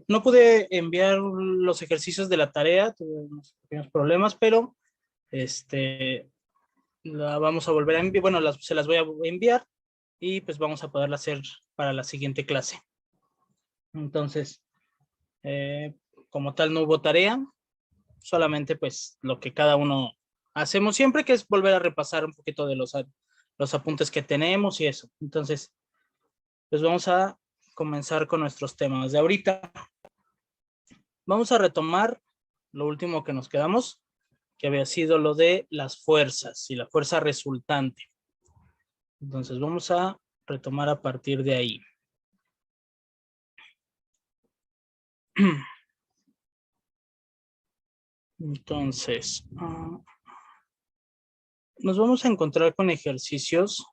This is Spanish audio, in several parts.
No pude enviar los ejercicios de la tarea, tuve unos pequeños problemas, pero la vamos a volver a enviar, bueno, se las voy a enviar y pues vamos a poderla hacer para la siguiente clase. Entonces, como tal no hubo tarea, solamente pues lo que cada uno hacemos siempre, que es volver a repasar un poquito de los apuntes que tenemos y eso. Entonces, pues vamos a comenzar con nuestros temas de ahorita. Vamos a retomar lo último que nos quedamos, que había sido lo de las fuerzas y la fuerza resultante. Entonces vamos a retomar a partir de ahí. Entonces, nos vamos a encontrar con ejercicios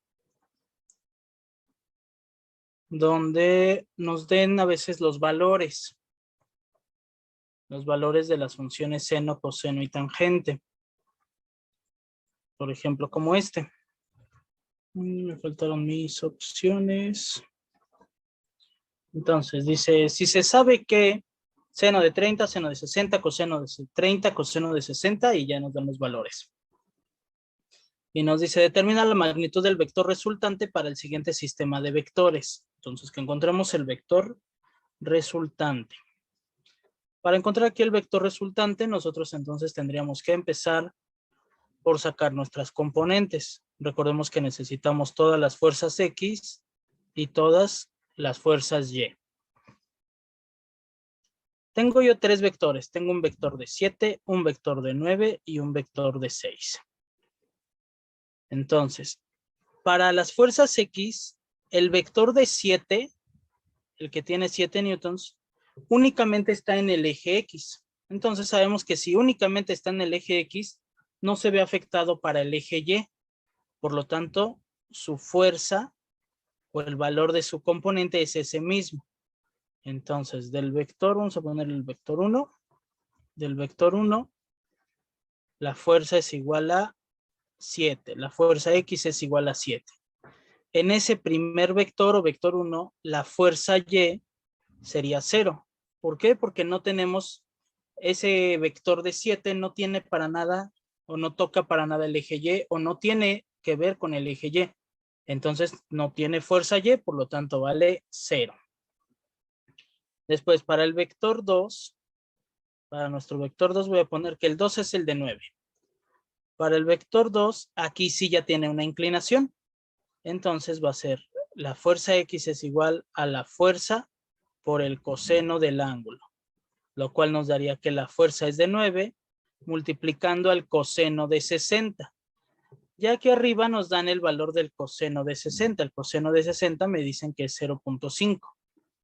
donde nos den a veces los valores de las funciones seno, coseno y tangente. Por ejemplo, como este. Me faltaron mis opciones. Entonces, dice, si se sabe que seno de 30, seno de 60, coseno de 30, coseno de 60, y ya nos dan los valores. Y nos dice, determina la magnitud del vector resultante para el siguiente sistema de vectores. Entonces, que encontremos el vector resultante. Para encontrar aquí el vector resultante, nosotros entonces tendríamos que empezar por sacar nuestras componentes. Recordemos que necesitamos todas las fuerzas X y todas las fuerzas Y. Tengo yo tres vectores. Tengo un vector de 7, un vector de 9 y un vector de 6. Entonces, para las fuerzas X, el vector de 7, el que tiene 7 newtons, únicamente está en el eje X. Entonces sabemos que si únicamente está en el eje X, no se ve afectado para el eje Y. Por lo tanto, su fuerza o el valor de su componente es ese mismo. Entonces, del vector, vamos a poner el vector 1. Del vector 1, la fuerza es igual a 7. La fuerza X es igual a 7. En ese primer vector o vector 1, la fuerza Y sería 0. ¿Por qué? Porque no tenemos ese vector de 7, no tiene para nada o no toca para nada el eje Y o no tiene que ver con el eje Y. Entonces no tiene fuerza Y, por lo tanto vale 0. Después para el vector 2, para nuestro vector 2 voy a poner que el 2 es el de 9. Para el vector 2, aquí sí ya tiene una inclinación. Entonces va a ser la fuerza X es igual a la fuerza por el coseno del ángulo, lo cual nos daría que la fuerza es de 9 multiplicando al coseno de 60. Ya que arriba nos dan el valor del coseno de 60. El coseno de 60 me dicen que es 0.5.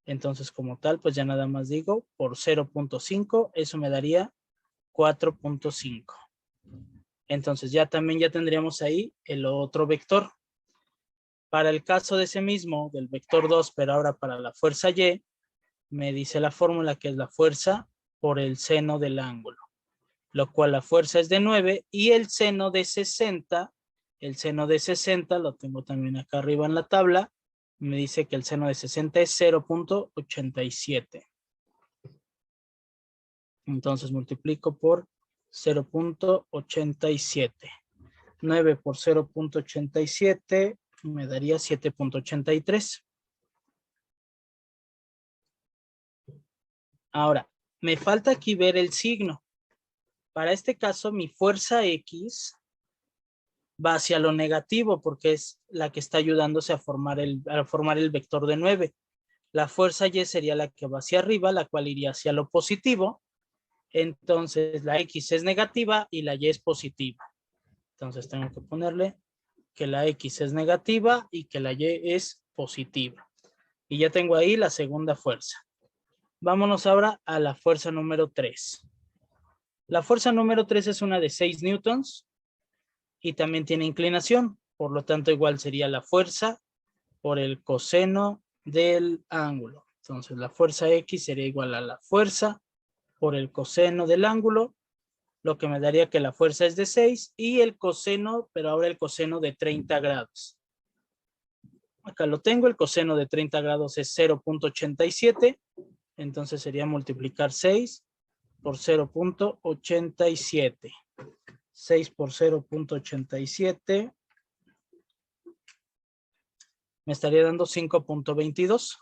Entonces, como tal, pues ya nada más digo por 0.5, eso me daría 4.5. Entonces ya tendríamos ahí el otro vector. Para el caso de ese mismo, del vector 2, pero ahora para la fuerza Y, me dice la fórmula que es la fuerza por el seno del ángulo, lo cual la fuerza es de 9 y el seno de 60, lo tengo también acá arriba en la tabla, me dice que el seno de 60 es 0.87. Entonces multiplico por 0.87. 9 por 0.87 me daría 7.83. Ahora, me falta aquí ver el signo. Para este caso, mi fuerza X va hacia lo negativo porque es la que está ayudándose a formar el vector de 9. La fuerza Y sería la que va hacia arriba, la cual iría hacia lo positivo. Entonces, la X es negativa y la Y es positiva. Entonces, tengo que ponerle que la X es negativa y que la Y es positiva. Y ya tengo ahí la segunda fuerza. Vámonos ahora a la fuerza número 3. La fuerza número 3 es una de 6 newtons y también tiene inclinación. Por lo tanto, igual sería la fuerza por el coseno del ángulo. Entonces, la fuerza X sería igual a la fuerza por el coseno del ángulo, lo que me daría que la fuerza es de 6 y el coseno, pero ahora el coseno de 30 grados. Acá lo tengo, el coseno de 30 grados es 0.87. Entonces sería multiplicar 6 por 0.87. 6 por 0.87 me estaría dando 5.22.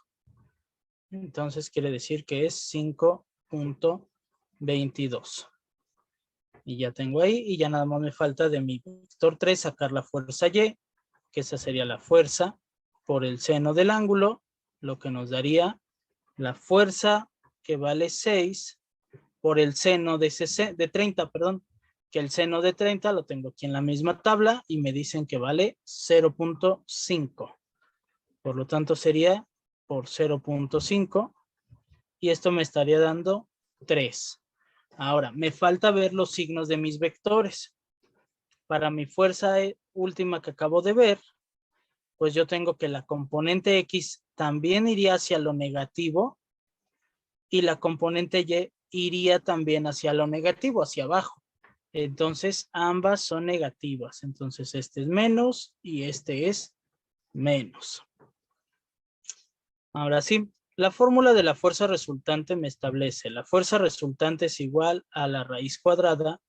Entonces quiere decir que es 5.22. Y ya tengo ahí, y ya nada más me falta de mi vector 3 sacar la fuerza Y, que esa sería la fuerza por el seno del ángulo, lo que nos daría la fuerza que vale 6 por el seno de 30, perdón, que el seno de 30 lo tengo aquí en la misma tabla y me dicen que vale 0.5. Por lo tanto sería por 0.5 y esto me estaría dando 3. Ahora, me falta ver los signos de mis vectores. Para mi fuerza última que acabo de ver, pues yo tengo que la componente X también iría hacia lo negativo y la componente Y iría también hacia lo negativo, hacia abajo. Entonces, ambas son negativas. Entonces, este es menos y este es menos. Ahora sí, la fórmula de la fuerza resultante me establece: la fuerza resultante es igual a la raíz cuadrada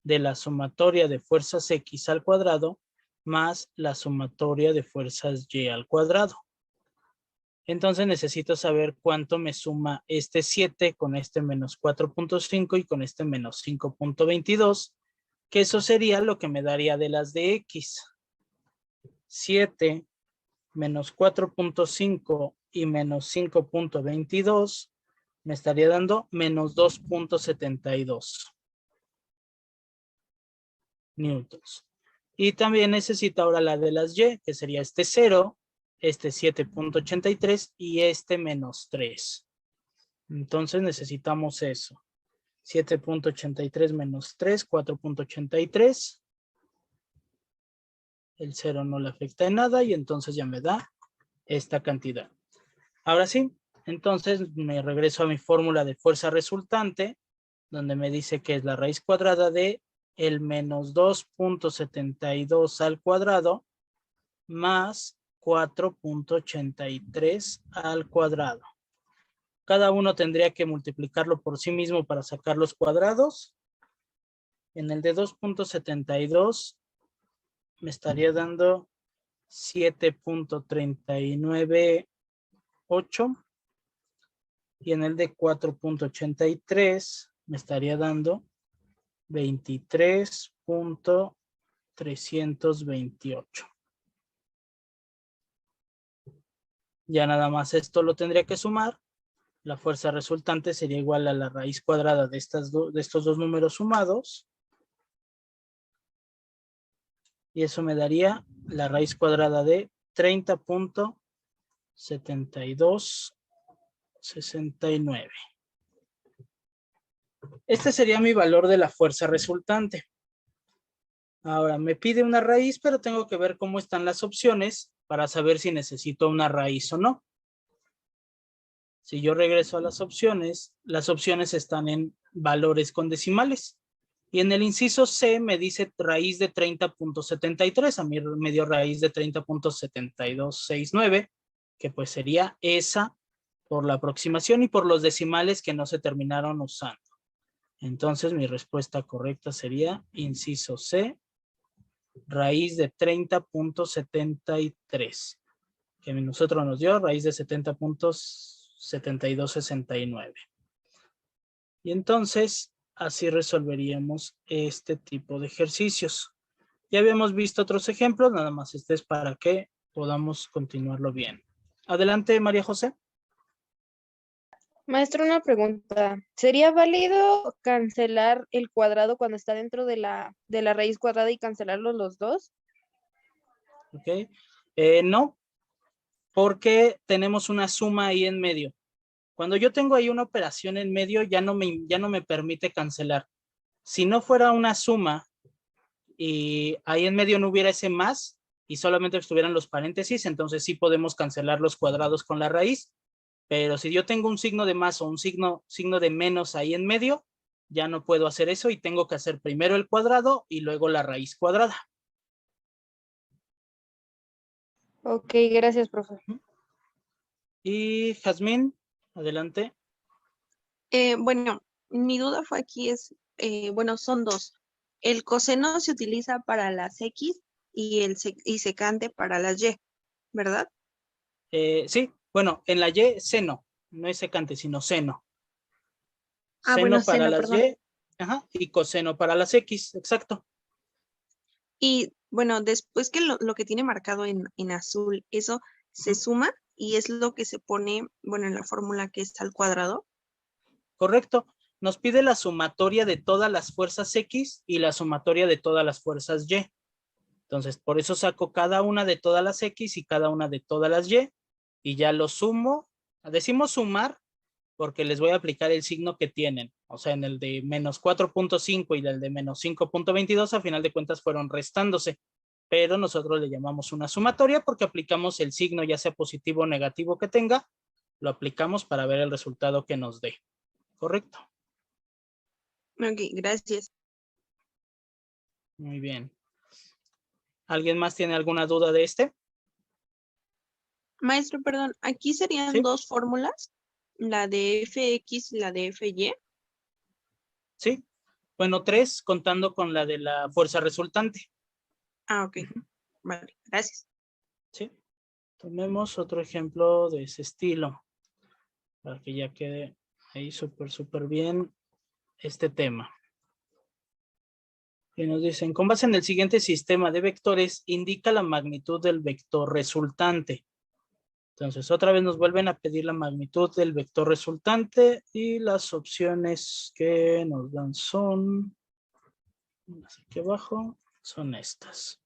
de la sumatoria de fuerzas X al cuadrado más la sumatoria de fuerzas Y al cuadrado. Entonces necesito saber cuánto me suma este 7 con este menos 4.5 y con este menos 5.22, que eso sería lo que me daría de las de X. 7 menos 4.5 y menos 5.22 me estaría dando menos 2.72 newtons. Y también necesito ahora la de las Y, que sería este 0, este 7.83 y este menos 3. Entonces necesitamos eso. 7.83 menos 3, 4.83. El 0 no le afecta en nada y entonces ya me da esta cantidad. Ahora sí, entonces me regreso a mi fórmula de fuerza resultante, donde me dice que es la raíz cuadrada de el menos 2.72 al cuadrado más 4.83 al cuadrado. Cada uno tendría que multiplicarlo por sí mismo para sacar los cuadrados. En el de 2.72 me estaría dando 7.398 y en el de 4.83 me estaría dando 23.328. Ya nada más esto lo tendría que sumar. La fuerza resultante sería igual a la raíz cuadrada de estos dos números sumados. Y eso me daría la raíz cuadrada de 30.7269. Este sería mi valor de la fuerza resultante. Ahora me pide una raíz, pero tengo que ver cómo están las opciones para saber si necesito una raíz o no. Si yo regreso a las opciones están en valores con decimales. Y en el inciso C me dice raíz de 30.73. A mí me dio raíz de 30.7269, que pues sería esa por la aproximación y por los decimales que no se terminaron usando. Entonces mi respuesta correcta sería inciso C, raíz de 30.73, que nosotros nos dio raíz de 70.7269. Y entonces así resolveríamos este tipo de ejercicios. Ya habíamos visto otros ejemplos, nada más este es para que podamos continuarlo bien. Adelante, María José. Maestro, una pregunta. ¿Sería válido cancelar el cuadrado cuando está dentro de la raíz cuadrada y cancelarlos los dos? Ok. No, porque tenemos una suma ahí en medio. Cuando yo tengo ahí una operación en medio, ya no me permite cancelar. Si no fuera una suma y ahí en medio no hubiera ese más y solamente estuvieran los paréntesis, entonces sí podemos cancelar los cuadrados con la raíz. Pero si yo tengo un signo de más o un signo de menos ahí en medio, ya no puedo hacer eso y tengo que hacer primero el cuadrado y luego la raíz cuadrada. Ok, gracias, profe. Y Jazmín, adelante. Bueno, mi duda fue aquí bueno, son dos. El coseno se utiliza para las X y secante para las Y, ¿verdad? Sí, bueno, en la Y, seno. No es secante, sino seno. Ah, bueno, Seno para seno, las perdón. Y, ajá, y coseno para las X, exacto. Y bueno, después que lo que tiene marcado en azul, eso se suma y es lo que se pone, bueno, en la fórmula que está al cuadrado. Correcto. Nos pide la sumatoria de todas las fuerzas X y la sumatoria de todas las fuerzas Y. Entonces, por eso saco cada una de todas las X y cada una de todas las y ya lo sumo. Decimos sumar porque les voy a aplicar el signo que tienen. O sea, en el de menos 4.5 y el de menos 5.22, a final de cuentas fueron restándose. Pero nosotros le llamamos una sumatoria porque aplicamos el signo, ya sea positivo o negativo que tenga, lo aplicamos para ver el resultado que nos dé. ¿Correcto? Ok, gracias. Muy bien. ¿Alguien más tiene alguna duda de este? Maestro, perdón, aquí serían Sí, dos fórmulas, la de Fx y la de Fy. sí. Bueno, 3 contando con la de la fuerza resultante. Ah, ok. Vale, gracias. Sí. Tomemos otro ejemplo de ese estilo para que ya quede ahí súper bien este tema. Y nos dicen, con base en el siguiente sistema de vectores, indica la magnitud del vector resultante. Entonces, otra vez nos vuelven a pedir la magnitud del vector resultante y las opciones que nos dan son, aquí abajo, son estas.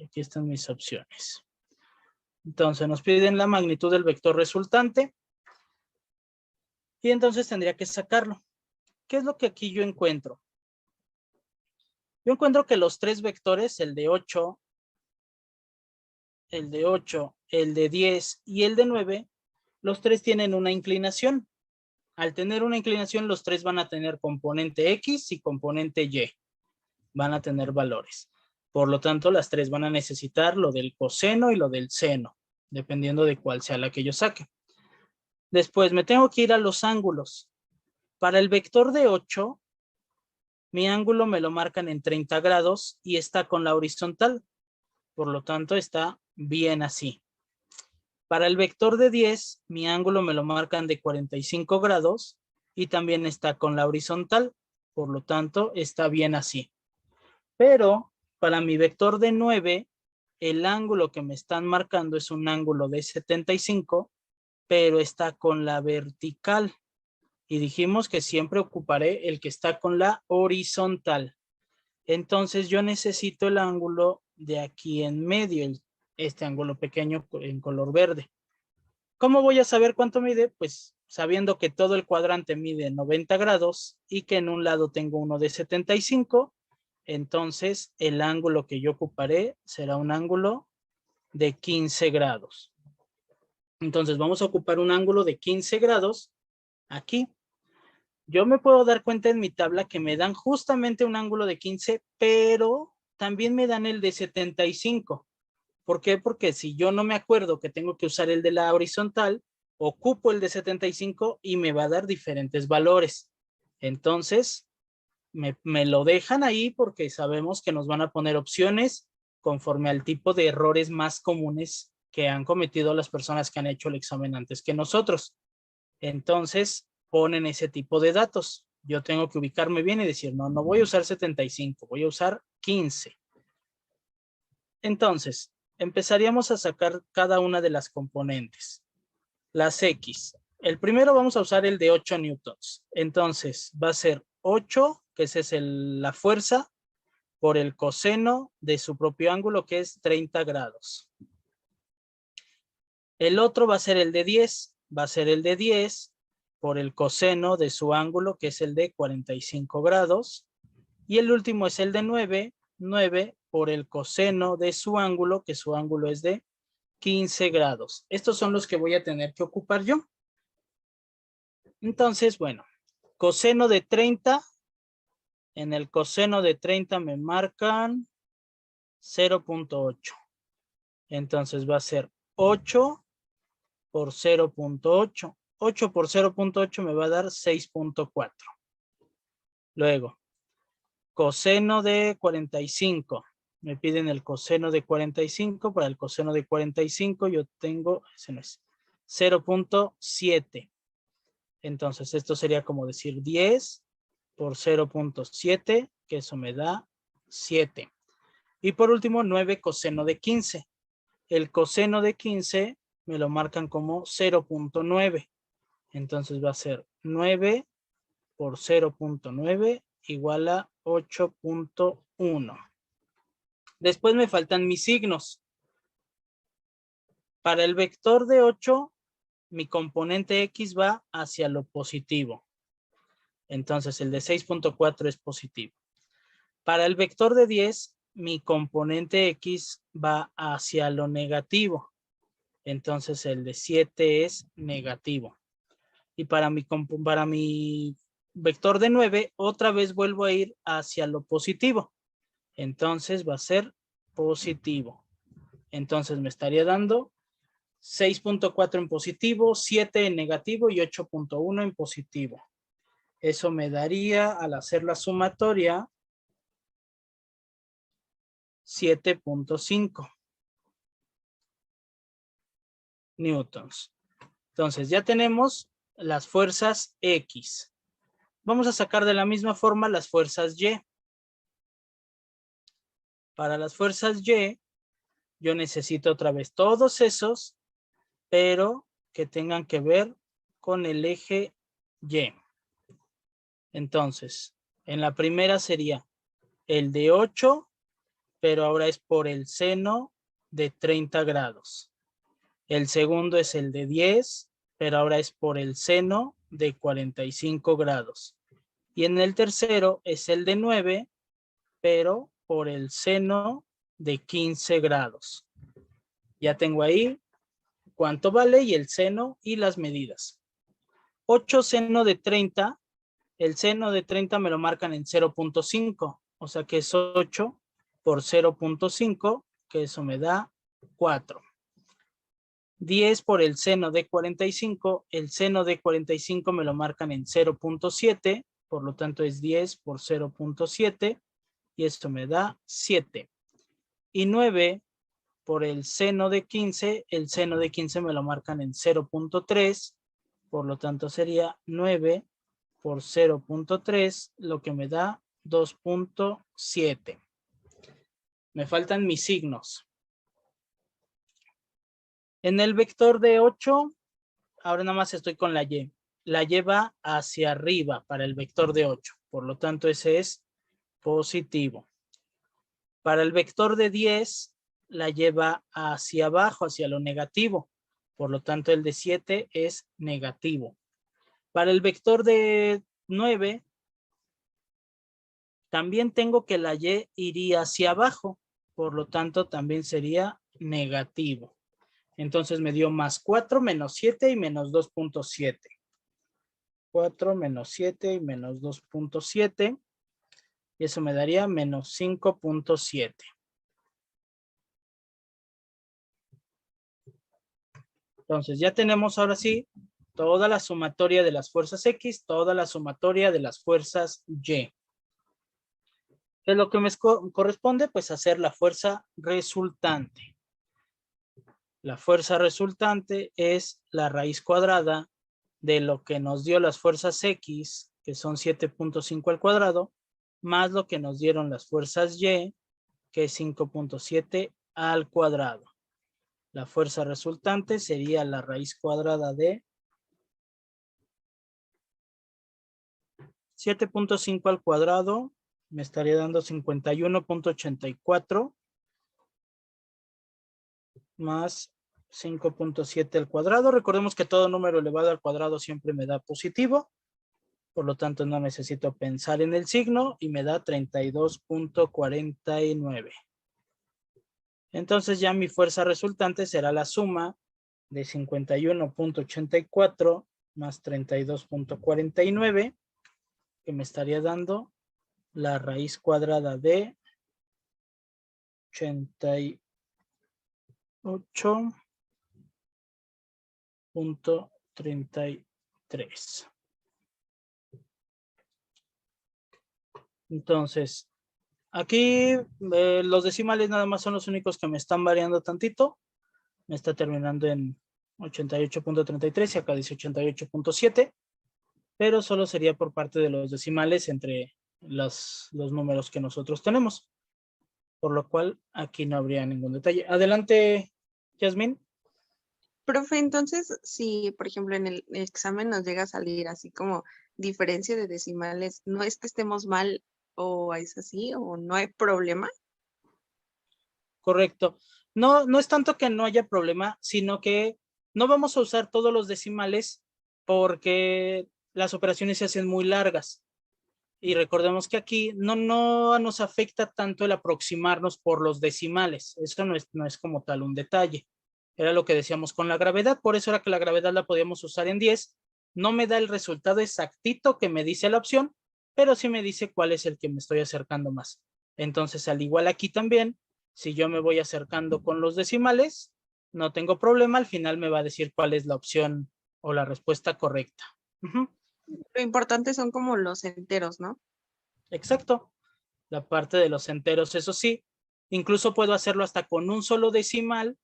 Aquí están mis opciones. Entonces, nos piden la magnitud del vector resultante y entonces tendría que sacarlo. ¿Qué es lo que aquí yo encuentro? Yo encuentro que los tres vectores, el de 8, el de 8, el de 10 y el de 9, los tres tienen una inclinación. Al tener una inclinación, los tres van a tener componente X y componente Y. Van a tener valores. Por lo tanto, las tres van a necesitar lo del coseno y lo del seno, dependiendo de cuál sea la que yo saque. Después me tengo que ir a los ángulos. Para el vector de 8, mi ángulo me lo marcan en 30 grados y está con la horizontal. Por lo tanto, está bien así. Para el vector de 10, mi ángulo me lo marcan de 45 grados y también está con la horizontal. Por lo tanto, está bien así. Pero para mi vector de 9, el ángulo que me están marcando es un ángulo de 75, pero está con la vertical. Y dijimos que siempre ocuparé el que está con la horizontal. Entonces yo necesito el ángulo de aquí en medio, este ángulo pequeño en color verde. ¿Cómo voy a saber cuánto mide? Pues sabiendo que todo el cuadrante mide 90 grados y que en un lado tengo uno de 75, entonces el ángulo que yo ocuparé será un ángulo de 15 grados. Entonces vamos a ocupar un ángulo de 15 grados aquí. Yo me puedo dar cuenta en mi tabla que me dan justamente un ángulo de 15, pero también me dan el de 75. ¿Por qué? Porque si yo no me acuerdo que tengo que usar el de la horizontal, ocupo el de 75 y me va a dar diferentes valores. Entonces, me lo dejan ahí porque sabemos que nos van a poner opciones conforme al tipo de errores más comunes que han cometido las personas que han hecho el examen antes que nosotros. Entonces, ponen ese tipo de datos. Yo tengo que ubicarme bien y decir, no voy a usar 75, voy a usar 15. Entonces, empezaríamos a sacar cada una de las componentes. Las X. El primero vamos a usar el de 8 newtons. Entonces, va a ser 8, que esa es la fuerza, por el coseno de su propio ángulo, que es 30 grados. El otro va a ser el de 10. Va a ser el de 10 por el coseno de su ángulo, que es el de 45 grados. Y el último es el de 9 por el coseno de su ángulo, que su ángulo es de 15 grados. Estos son los que voy a tener que ocupar yo. Entonces, bueno, coseno de 30. En el coseno de 30 me marcan 0.8. Entonces va a ser 8 por 0.8. 8 por 0.8 me va a dar 6.4. Luego, coseno de 45. Me piden el coseno de 45. Para el coseno de 45 yo tengo, ese no es, 0.7. Entonces esto sería como decir 10 por 0.7, que eso me da 7. Y por último, 9 coseno de 15. El coseno de 15 me lo marcan como 0.9. Entonces va a ser 9 por 0.9 igual a 8.1. Después me faltan mis signos. Para el vector de 8, mi componente X va hacia lo positivo. Entonces el de 6.4 es positivo. Para el vector de 10, mi componente X va hacia lo negativo. Entonces el de 7 es negativo. Y para mi vector de 9, otra vez vuelvo a ir hacia lo positivo. Entonces va a ser positivo. Entonces me estaría dando 6.4 en positivo, 7 en negativo y 8.1 en positivo. Eso me daría, al hacer la sumatoria, 7.5 newtons. Entonces ya tenemos las fuerzas X. Vamos a sacar de la misma forma las fuerzas Y. Para las fuerzas Y, yo necesito otra vez todos esos, pero que tengan que ver con el eje Y. Entonces, en la primera sería el de 8, pero ahora es por el seno de 30 grados. El segundo es el de 10, pero ahora es por el seno de 45 grados. Y en el tercero es el de 9, pero por el seno de 15 grados. Ya tengo ahí cuánto vale y el seno y las medidas. 8 seno de 30, el seno de 30 me lo marcan en 0.5, o sea que es 8 por 0.5, que eso me da 4. 10 por el seno de 45, el seno de 45 me lo marcan en 0.7, por lo tanto es 10 por 0.7 y esto me da 7. Y 9 por el seno de 15, el seno de 15 me lo marcan en 0.3, por lo tanto sería 9 por 0.3, lo que me da 2.7. Me faltan mis signos. En el vector de 8, ahora nada más estoy con la Y. La Y va hacia arriba para el vector de 8, por lo tanto ese es positivo. Para el vector de 10, la lleva hacia abajo, hacia lo negativo. Por lo tanto, el de 7 es negativo. Para el vector de 9, también tengo que la Y iría hacia abajo. Por lo tanto, también sería negativo. Entonces me dio más 4 menos 7 y menos 2.7. 4 menos 7 y menos 2.7. Y eso me daría menos 5.7. Entonces ya tenemos ahora sí toda la sumatoria de las fuerzas X, toda la sumatoria de las fuerzas Y. ¿Qué es lo que me corresponde? Pues hacer la fuerza resultante. La fuerza resultante es la raíz cuadrada de lo que nos dio las fuerzas X, que son 7.5 al cuadrado, más lo que nos dieron las fuerzas Y, que es 5.7 al cuadrado. La fuerza resultante sería la raíz cuadrada de 7.5 al cuadrado, me estaría dando 51.84 más 5.7 al cuadrado. Recordemos que todo número elevado al cuadrado siempre me da positivo, por lo tanto no necesito pensar en el signo y me da 32.49. Entonces ya mi fuerza resultante será la suma de 51.84 más 32.49, que me estaría dando la raíz cuadrada de 88.19. 33. Entonces, aquí los decimales nada más son los únicos que me están variando tantito. Me está terminando en 88.33 y acá dice 88.7, pero solo sería por parte de los decimales entre los números que nosotros tenemos, por lo cual aquí no habría ningún detalle. Adelante, Yasmín. Profe, entonces, si por ejemplo en el examen nos llega a salir así como diferencia de decimales, ¿no es que estemos mal o es así o no hay problema? Correcto. No, no es tanto que no haya problema, sino que no vamos a usar todos los decimales porque las operaciones se hacen muy largas. Y recordemos que aquí no nos afecta tanto el aproximarnos por los decimales. Eso no es como tal un detalle. Era lo que decíamos con la gravedad. Por eso era que la gravedad la podíamos usar en 10. No me da el resultado exactito que me dice la opción, pero sí me dice cuál es el que me estoy acercando más. Entonces, al igual aquí también, si yo me voy acercando con los decimales, no tengo problema. Al final me va a decir cuál es la opción o la respuesta correcta. Lo importante son como los enteros, ¿no? Exacto. La parte de los enteros, eso sí. Incluso puedo hacerlo hasta con un solo decimal.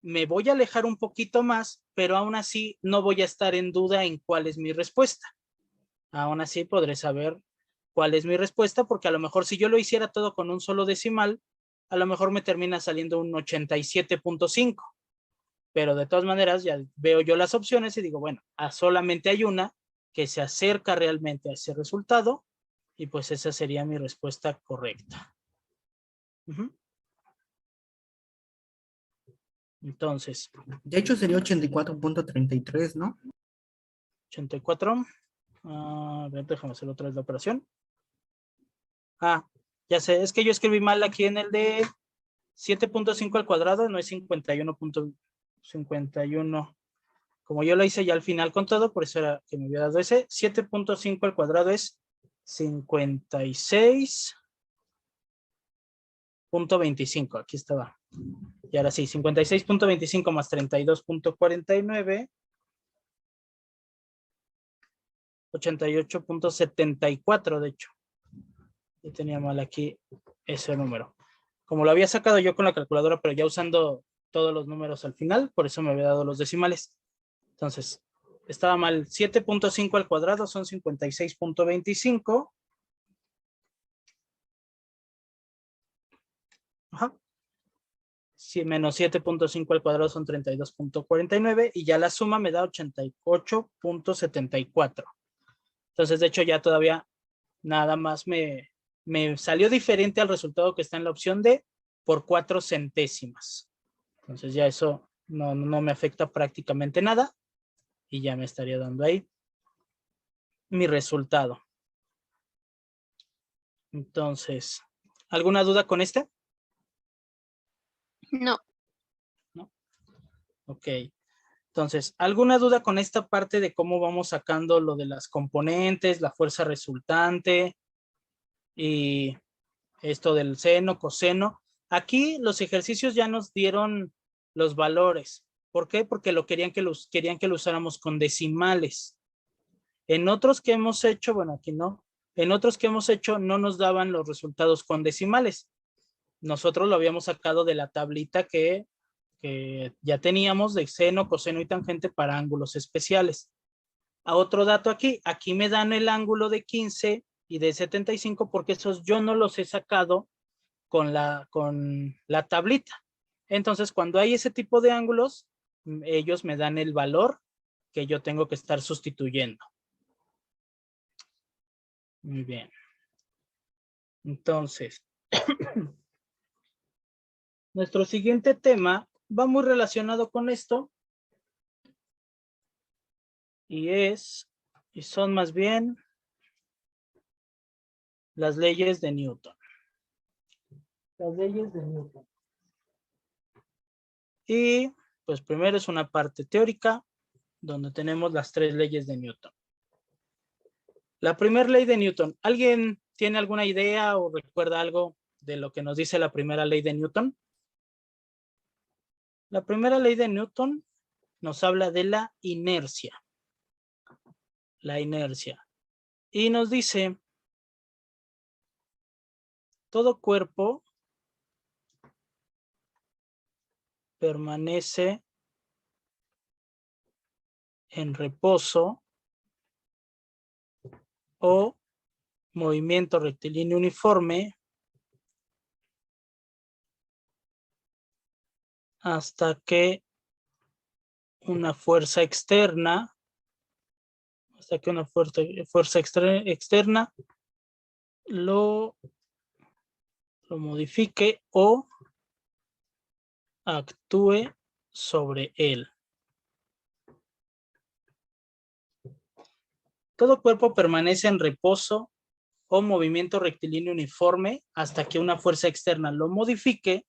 Me voy a alejar un poquito más, pero aún así no voy a estar en duda en cuál es mi respuesta. Aún así podré saber cuál es mi respuesta, porque a lo mejor si yo lo hiciera todo con un solo decimal, a lo mejor me termina saliendo un 87.5. Pero de todas maneras ya veo yo las opciones y digo, bueno, solamente hay una que se acerca realmente a ese resultado y pues esa sería mi respuesta correcta. Entonces. De hecho sería 84.33, ¿no? 84. A ver, déjame hacer otra vez la operación. Ya sé, es que yo escribí mal aquí en el de 7.5 al cuadrado, no es 51.51. Como yo lo hice ya al final con todo, por eso era que me había dado ese. 7.5 al cuadrado es 56.25. Aquí estaba. Y ahora sí, 56.25 más 32.49. 88.74, de hecho. Yo tenía mal aquí ese número. Como lo había sacado yo con la calculadora, pero ya usando todos los números al final, por eso me había dado los decimales. Entonces, estaba mal. 7.5 al cuadrado son 56.25. Ajá. Sí, menos 7.5 al cuadrado son 32.49 y ya la suma me da 88.74. Entonces, de hecho, ya todavía nada más me salió diferente al resultado que está en la opción D por 4 centésimas. Entonces ya eso no me afecta prácticamente nada y ya me estaría dando ahí mi resultado. Entonces, ¿alguna duda con este? No. ¿No? Ok. Entonces, ¿alguna duda con esta parte de cómo vamos sacando lo de las componentes, la fuerza resultante y esto del seno, coseno? Aquí los ejercicios ya nos dieron los valores. ¿Por qué? Porque querían que lo usáramos con decimales. En otros que hemos hecho, bueno, aquí no. En otros que hemos hecho no nos daban los resultados con decimales. Nosotros lo habíamos sacado de la tablita que ya teníamos de seno, coseno y tangente para ángulos especiales. A otro dato aquí me dan el ángulo de 15 y de 75 porque esos yo no los he sacado con la tablita. Entonces, cuando hay ese tipo de ángulos, ellos me dan el valor que yo tengo que estar sustituyendo. Muy bien. Entonces, nuestro siguiente tema va muy relacionado con esto y son más bien las leyes de Newton. Las leyes de Newton. Y pues primero es una parte teórica donde tenemos las 3 leyes de Newton. La primera ley de Newton. ¿Alguien tiene alguna idea o recuerda algo de lo que nos dice la primera ley de Newton? La primera ley de Newton nos habla de la inercia. la inercia. Y nos dice, todo cuerpo permanece en reposo o movimiento rectilíneo uniforme hasta que una fuerza externa, externa lo modifique o actúe sobre él. Todo cuerpo permanece en reposo o movimiento rectilíneo uniforme hasta que una fuerza externa lo modifique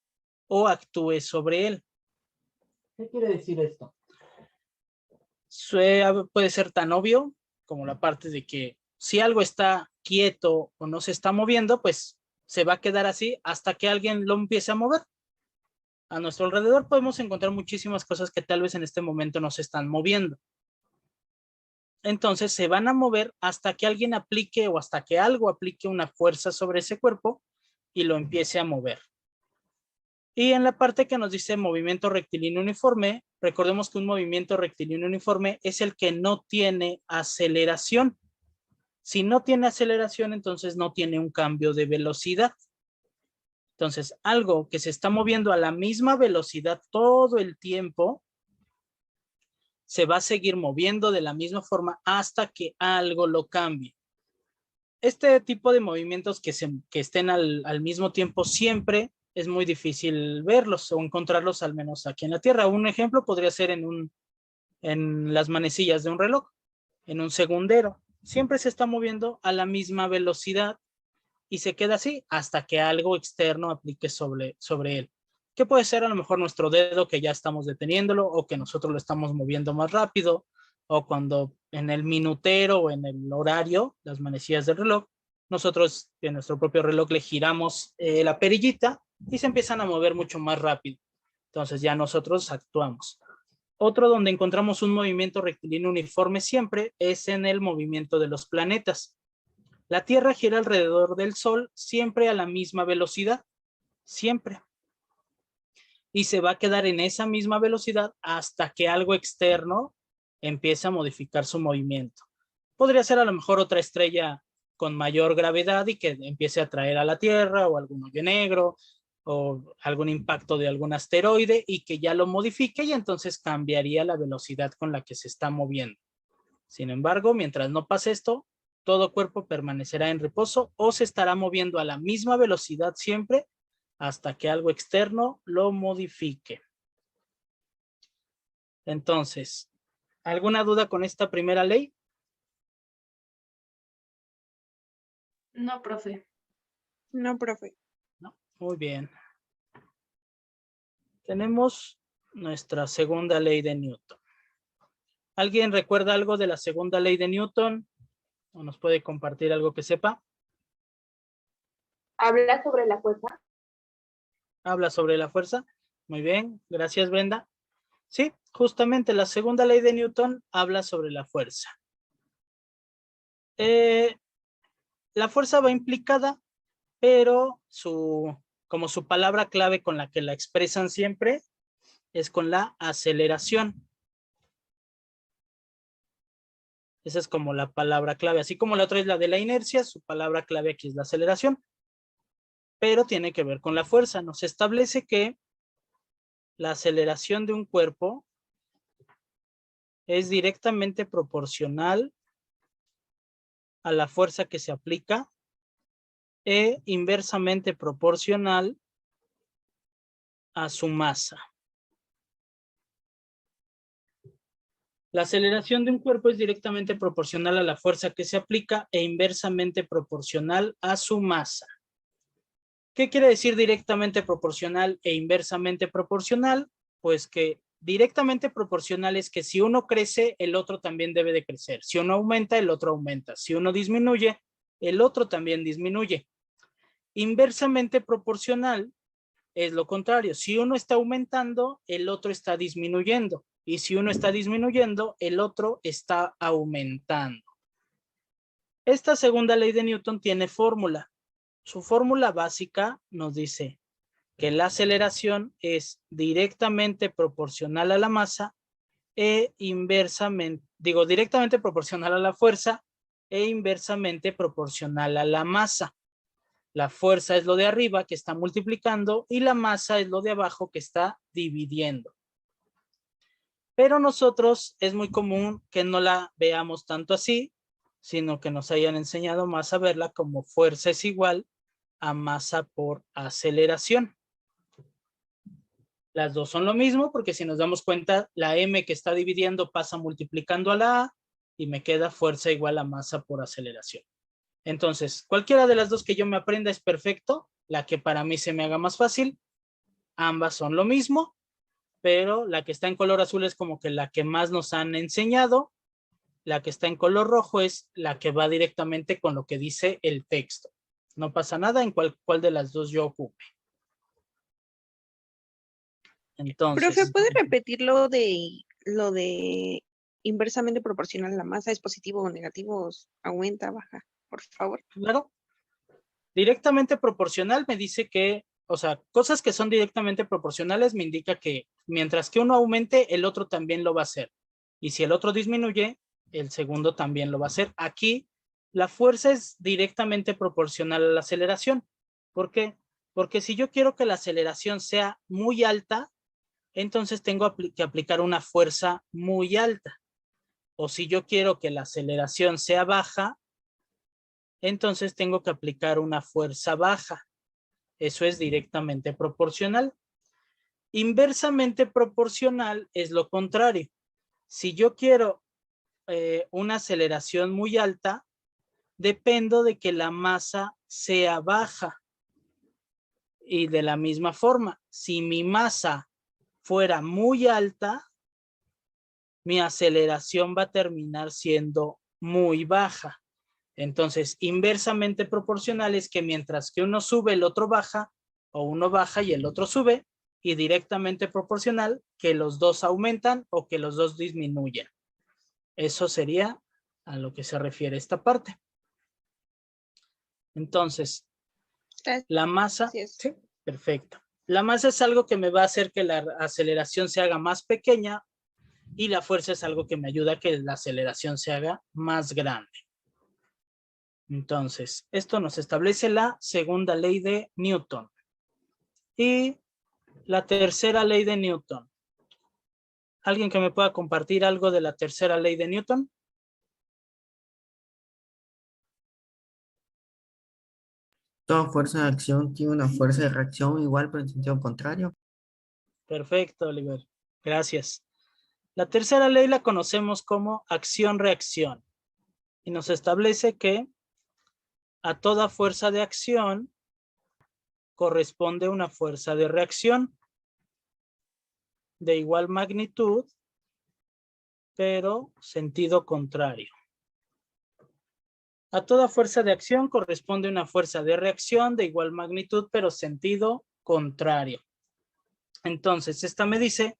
o actúe sobre él. ¿Qué quiere decir esto? Puede ser tan obvio como la parte de que si algo está quieto o no se está moviendo, pues se va a quedar así hasta que alguien lo empiece a mover. A nuestro alrededor podemos encontrar muchísimas cosas que tal vez en este momento no se están moviendo. Entonces se van a mover hasta que alguien aplique o hasta que algo aplique una fuerza sobre ese cuerpo y lo empiece a mover. Y en la parte que nos dice movimiento rectilíneo uniforme, recordemos que un movimiento rectilíneo uniforme es el que no tiene aceleración. Si no tiene aceleración, entonces no tiene un cambio de velocidad. Entonces, algo que se está moviendo a la misma velocidad todo el tiempo, se va a seguir moviendo de la misma forma hasta que algo lo cambie. Este tipo de movimientos que estén al mismo tiempo siempre es muy difícil verlos o encontrarlos, al menos aquí en la Tierra. Un ejemplo podría ser en las manecillas de un reloj, en un segundero. Siempre se está moviendo a la misma velocidad y se queda así hasta que algo externo aplique sobre él. Que puede ser a lo mejor nuestro dedo que ya estamos deteniéndolo o que nosotros lo estamos moviendo más rápido, o cuando en el minutero o en el horario, las manecillas del reloj, nosotros en nuestro propio reloj le giramos la perillita y se empiezan a mover mucho más rápido. Entonces ya nosotros actuamos. Otro donde encontramos un movimiento rectilíneo uniforme siempre es en el movimiento de los planetas. La Tierra gira alrededor del Sol siempre a la misma velocidad, siempre. Y se va a quedar en esa misma velocidad hasta que algo externo empiece a modificar su movimiento. Podría ser a lo mejor otra estrella con mayor gravedad y que empiece a atraer a la Tierra, o algún hoyo negro, o algún impacto de algún asteroide y que ya lo modifique, y entonces cambiaría la velocidad con la que se está moviendo. Sin embargo, mientras no pase esto, todo cuerpo permanecerá en reposo o se estará moviendo a la misma velocidad siempre hasta que algo externo lo modifique. Entonces, ¿alguna duda con esta primera ley? No, profe. No, profe. No, muy bien. Tenemos nuestra segunda ley de Newton. ¿Alguien recuerda algo de la segunda ley de Newton? ¿O nos puede compartir algo que sepa? ¿Habla sobre la fuerza? Habla sobre la fuerza. Muy bien, gracias Brenda. Sí, justamente la segunda ley de Newton habla sobre la fuerza. La fuerza va implicada, pero como su palabra clave con la que la expresan siempre es con la aceleración. Esa es como la palabra clave. Así como la otra es la de la inercia, su palabra clave aquí es la aceleración. Pero tiene que ver con la fuerza. Nos establece que la aceleración de un cuerpo es directamente proporcional a la fuerza que se aplica e inversamente proporcional a su masa. La aceleración de un cuerpo es directamente proporcional a la fuerza que se aplica e inversamente proporcional a su masa. ¿Qué quiere decir directamente proporcional e inversamente proporcional? Pues que directamente proporcional es que si uno crece, el otro también debe de crecer. Si uno aumenta, el otro aumenta. Si uno disminuye, el otro también disminuye. Inversamente proporcional es lo contrario. Si uno está aumentando, el otro está disminuyendo. Y si uno está disminuyendo, el otro está aumentando. Esta segunda ley de Newton tiene fórmula. Su fórmula básica nos dice que la aceleración es directamente proporcional a la masa e inversamente, directamente proporcional a la fuerza e inversamente proporcional a la masa. La fuerza es lo de arriba que está multiplicando y la masa es lo de abajo que está dividiendo. Pero nosotros es muy común que no la veamos tanto así, sino que nos hayan enseñado más a verla como fuerza es igual a masa por aceleración. Las dos son lo mismo porque si nos damos cuenta, la m que está dividiendo pasa multiplicando a la a y me queda fuerza igual a masa por aceleración. Entonces, cualquiera de las dos que yo me aprenda es perfecto. La que para mí se me haga más fácil, ambas son lo mismo, pero la que está en color azul es como que la que más nos han enseñado. La que está en color rojo es la que va directamente con lo que dice el texto. No pasa nada en cuál de las dos yo ocupe. Entonces. Profe, ¿puede repetir lo de inversamente proporcional a la masa? ¿Es positivo o negativo? ¿Aumenta, baja? Por favor. Claro. Directamente proporcional me dice que, o sea, cosas que son directamente proporcionales me indica que mientras que uno aumente, el otro también lo va a hacer. Y si el otro disminuye, el segundo también lo va a hacer. Aquí la fuerza es directamente proporcional a la aceleración. ¿Por qué? Porque si yo quiero que la aceleración sea muy alta, entonces tengo que aplicar una fuerza muy alta. O si yo quiero que la aceleración sea baja, entonces tengo que aplicar una fuerza baja. Eso es directamente proporcional. Inversamente proporcional es lo contrario. Si yo quiero una aceleración muy alta, dependo de que la masa sea baja. Y de la misma forma, si mi masa fuera muy alta, mi aceleración va a terminar siendo muy baja. Entonces, inversamente proporcional es que mientras que uno sube, el otro baja, o uno baja y el otro sube, y directamente proporcional que los dos aumentan o que los dos disminuyen. Eso sería a lo que se refiere esta parte. Entonces, la masa, sí, perfecto. La masa es algo que me va a hacer que la aceleración se haga más pequeña y la fuerza es algo que me ayuda a que la aceleración se haga más grande. Entonces, esto nos establece la segunda ley de Newton. Y la tercera ley de Newton. ¿Alguien que me pueda compartir algo de la tercera ley de Newton? Toda fuerza de acción tiene una fuerza de reacción igual, pero en sentido contrario. Perfecto, Oliver. Gracias. La tercera ley la conocemos como acción-reacción. Y nos establece que a toda fuerza de acción corresponde una fuerza de reacción de igual magnitud, pero sentido contrario. A toda fuerza de acción corresponde una fuerza de reacción de igual magnitud, pero sentido contrario. Entonces, esta me dice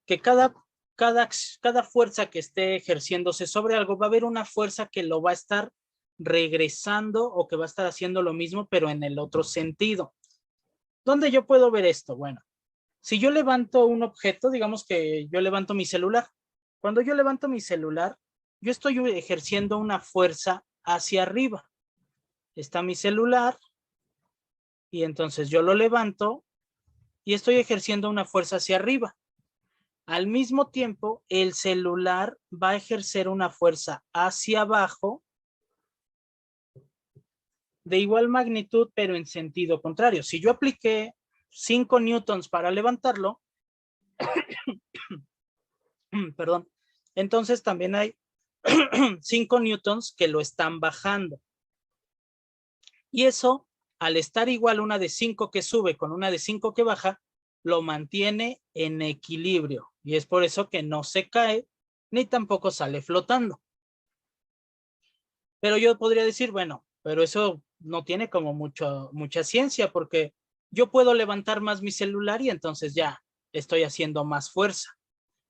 que cada fuerza que esté ejerciéndose sobre algo va a haber una fuerza que lo va a estar regresando o que va a estar haciendo lo mismo, pero en el otro sentido. ¿Dónde yo puedo ver esto? Bueno, si yo levanto un objeto, digamos que yo levanto mi celular. Cuando yo levanto mi celular, yo estoy ejerciendo una fuerza hacia arriba. Está mi celular y entonces yo lo levanto y estoy ejerciendo una fuerza hacia arriba. Al mismo tiempo, el celular va a ejercer una fuerza hacia abajo de igual magnitud, pero en sentido contrario. Si yo apliqué 5 newtons para levantarlo, perdón, entonces también hay 5 newtons que lo están bajando. Y eso, al estar igual una de 5 que sube con una de 5 que baja, lo mantiene en equilibrio. Y es por eso que no se cae, ni tampoco sale flotando. Pero yo podría decir, bueno, pero eso no tiene como mucha ciencia, porque yo puedo levantar más mi celular y entonces ya estoy haciendo más fuerza.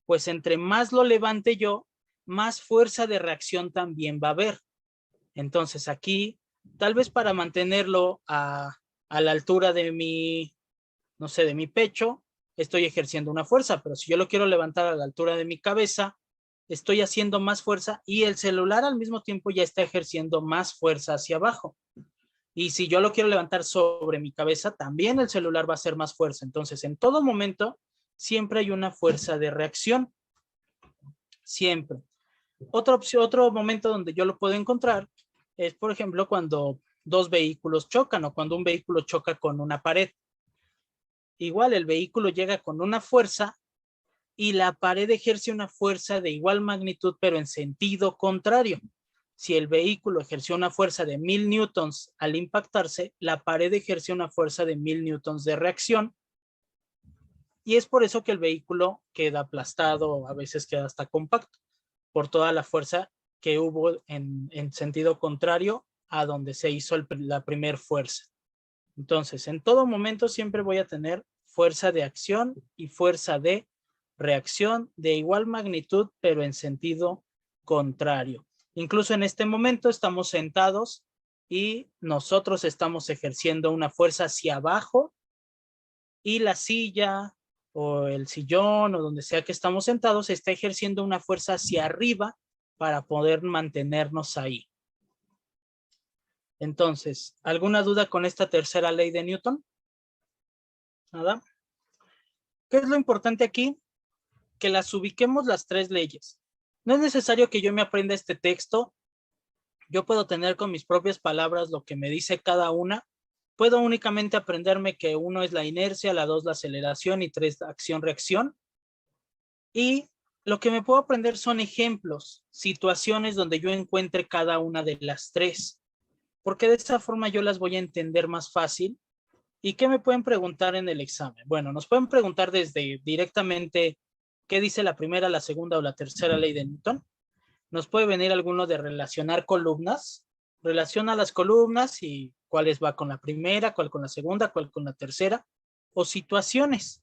Pues entre más lo levante yo, más fuerza de reacción también va a haber. Entonces aquí, tal vez para mantenerlo a la altura de mi, no sé, de mi pecho, estoy ejerciendo una fuerza, pero si yo lo quiero levantar a la altura de mi cabeza, estoy haciendo más fuerza y el celular al mismo tiempo ya está ejerciendo más fuerza hacia abajo. Y si yo lo quiero levantar sobre mi cabeza, también el celular va a hacer más fuerza. Entonces, en todo momento, siempre hay una fuerza de reacción. Siempre. Otra opción, otro momento donde yo lo puedo encontrar es, por ejemplo, cuando dos vehículos chocan o cuando un vehículo choca con una pared. Igual el vehículo llega con una fuerza y la pared ejerce una fuerza de igual magnitud, pero en sentido contrario. Si el vehículo ejerció una fuerza de 1000 newtons al impactarse, la pared ejerce una fuerza de 1000 newtons de reacción. Y es por eso que el vehículo queda aplastado, a veces queda hasta compacto, por toda la fuerza que hubo en sentido contrario a donde se hizo la primer fuerza. Entonces, en todo momento siempre voy a tener fuerza de acción y fuerza de reacción de igual magnitud, pero en sentido contrario. Incluso en este momento estamos sentados y nosotros estamos ejerciendo una fuerza hacia abajo y la silla o el sillón o donde sea que estamos sentados está ejerciendo una fuerza hacia arriba para poder mantenernos ahí. Entonces, ¿alguna duda con esta tercera ley de Newton? ¿Nada? ¿Qué es lo importante aquí? Que las ubiquemos las tres leyes. No es necesario que yo me aprenda este texto. Yo puedo tener con mis propias palabras lo que me dice cada una. Puedo únicamente aprenderme que 1 es la inercia, la 2 la aceleración y 3 acción-reacción. Y lo que me puedo aprender son ejemplos, situaciones donde yo encuentre cada una de las tres. Porque de esa forma yo las voy a entender más fácil. ¿Y qué me pueden preguntar en el examen? Bueno, nos pueden preguntar desde directamente qué dice la primera, la segunda o la tercera ley de Newton. Nos puede venir alguno de relacionar columnas. Relaciona las columnas y cuáles va con la primera, cuál con la segunda, cuál con la tercera. O situaciones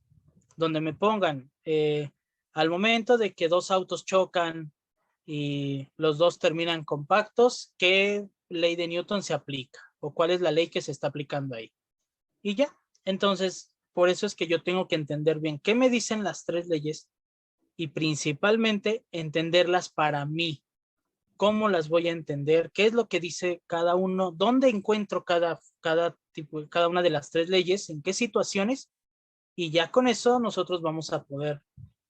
donde me pongan al momento de que dos autos chocan y los dos terminan compactos, ¿qué ley de Newton se aplica? ¿O cuál es la ley que se está aplicando ahí? Y ya, entonces, por eso es que yo tengo que entender bien qué me dicen las tres leyes y principalmente entenderlas para mí. ¿Cómo las voy a entender? ¿Qué es lo que dice cada uno? ¿Dónde encuentro cada una de las tres leyes? ¿En qué situaciones? Y ya con eso nosotros vamos a poder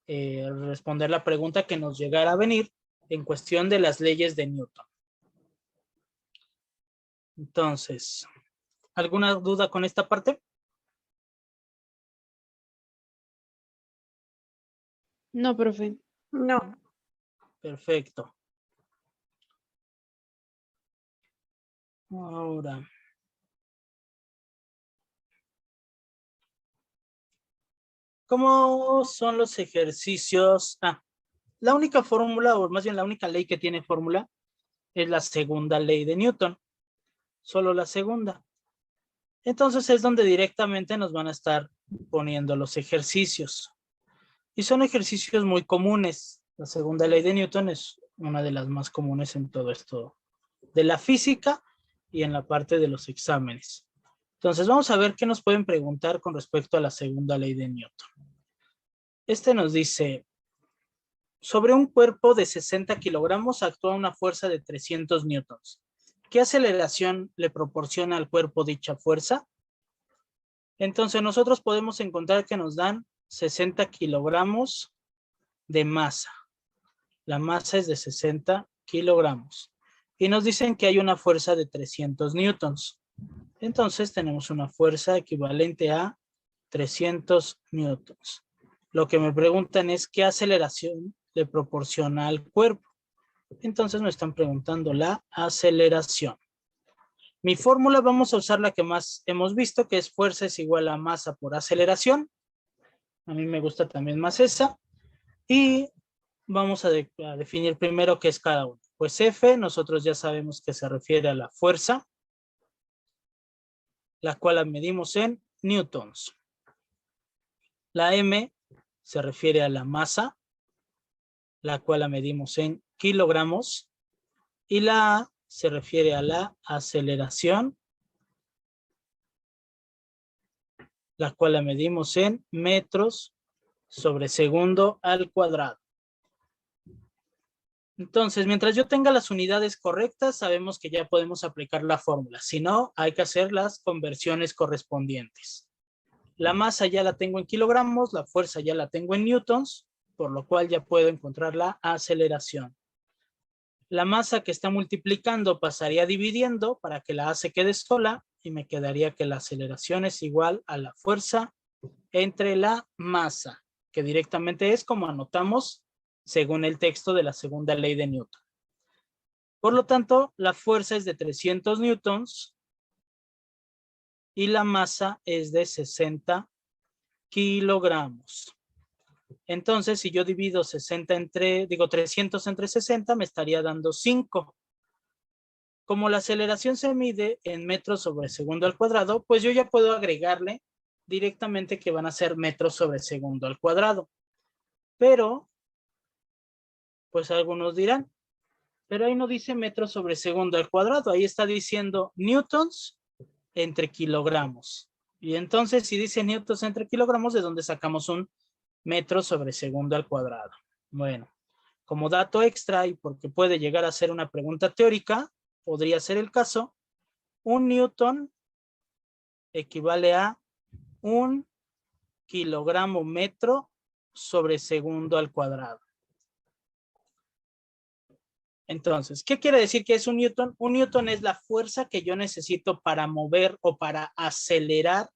responder la pregunta que nos llegara a venir en cuestión de las leyes de Newton. Entonces, ¿alguna duda con esta parte? No, profe. No. Perfecto. Ahora, ¿cómo son los ejercicios? La única fórmula, o más bien la única ley que tiene fórmula, es la segunda ley de Newton. Solo la segunda. Entonces es donde directamente nos van a estar poniendo los ejercicios. Y son ejercicios muy comunes. La segunda ley de Newton es una de las más comunes en todo esto de la física y en la parte de los exámenes. Entonces vamos a ver qué nos pueden preguntar con respecto a la segunda ley de Newton. Este nos dice, sobre un cuerpo de 60 kilogramos actúa una fuerza de 300 newtons. ¿Qué aceleración le proporciona al cuerpo dicha fuerza? Entonces nosotros podemos encontrar que nos dan 60 kilogramos de masa. La masa es de 60 kilogramos. Y nos dicen que hay una fuerza de 300 newtons. Entonces tenemos una fuerza equivalente a 300 newtons. Lo que me preguntan es qué aceleración le proporciona al cuerpo. Entonces me están preguntando la aceleración. Mi fórmula vamos a usar la que más hemos visto, que es fuerza es igual a masa por aceleración. A mí me gusta también más esa. Y vamos a definir primero qué es cada uno. Pues F, nosotros ya sabemos que se refiere a la fuerza, la cual la medimos en newtons. La M se refiere a la masa, la cual la medimos en kilogramos. Y la A se refiere a la aceleración, la cual la medimos en metros sobre segundo al cuadrado. Entonces, mientras yo tenga las unidades correctas, sabemos que ya podemos aplicar la fórmula. Si no, hay que hacer las conversiones correspondientes. La masa ya la tengo en kilogramos, la fuerza ya la tengo en newtons, por lo cual ya puedo encontrar la aceleración. La masa que está multiplicando pasaría dividiendo para que la A se quede sola y me quedaría que la aceleración es igual a la fuerza entre la masa, que directamente es como anotamos según el texto de la segunda ley de Newton. Por lo tanto, la fuerza es de 300 newtons y la masa es de 60 kilogramos. Entonces, si yo divido 300 entre 60, me estaría dando 5. Como la aceleración se mide en metros sobre segundo al cuadrado, pues yo ya puedo agregarle directamente que van a ser metros sobre segundo al cuadrado. Pero, pues algunos dirán, pero ahí no dice metros sobre segundo al cuadrado, ahí está diciendo newtons entre kilogramos. Y entonces, si dice newtons entre kilogramos, ¿de dónde sacamos un metro sobre segundo al cuadrado? Bueno, como dato extra y porque puede llegar a ser una pregunta teórica, podría ser el caso, un newton equivale a 1 kilogramo metro sobre segundo al cuadrado. Entonces, ¿qué quiere decir que es un newton? Un newton es la fuerza que yo necesito para mover o para acelerar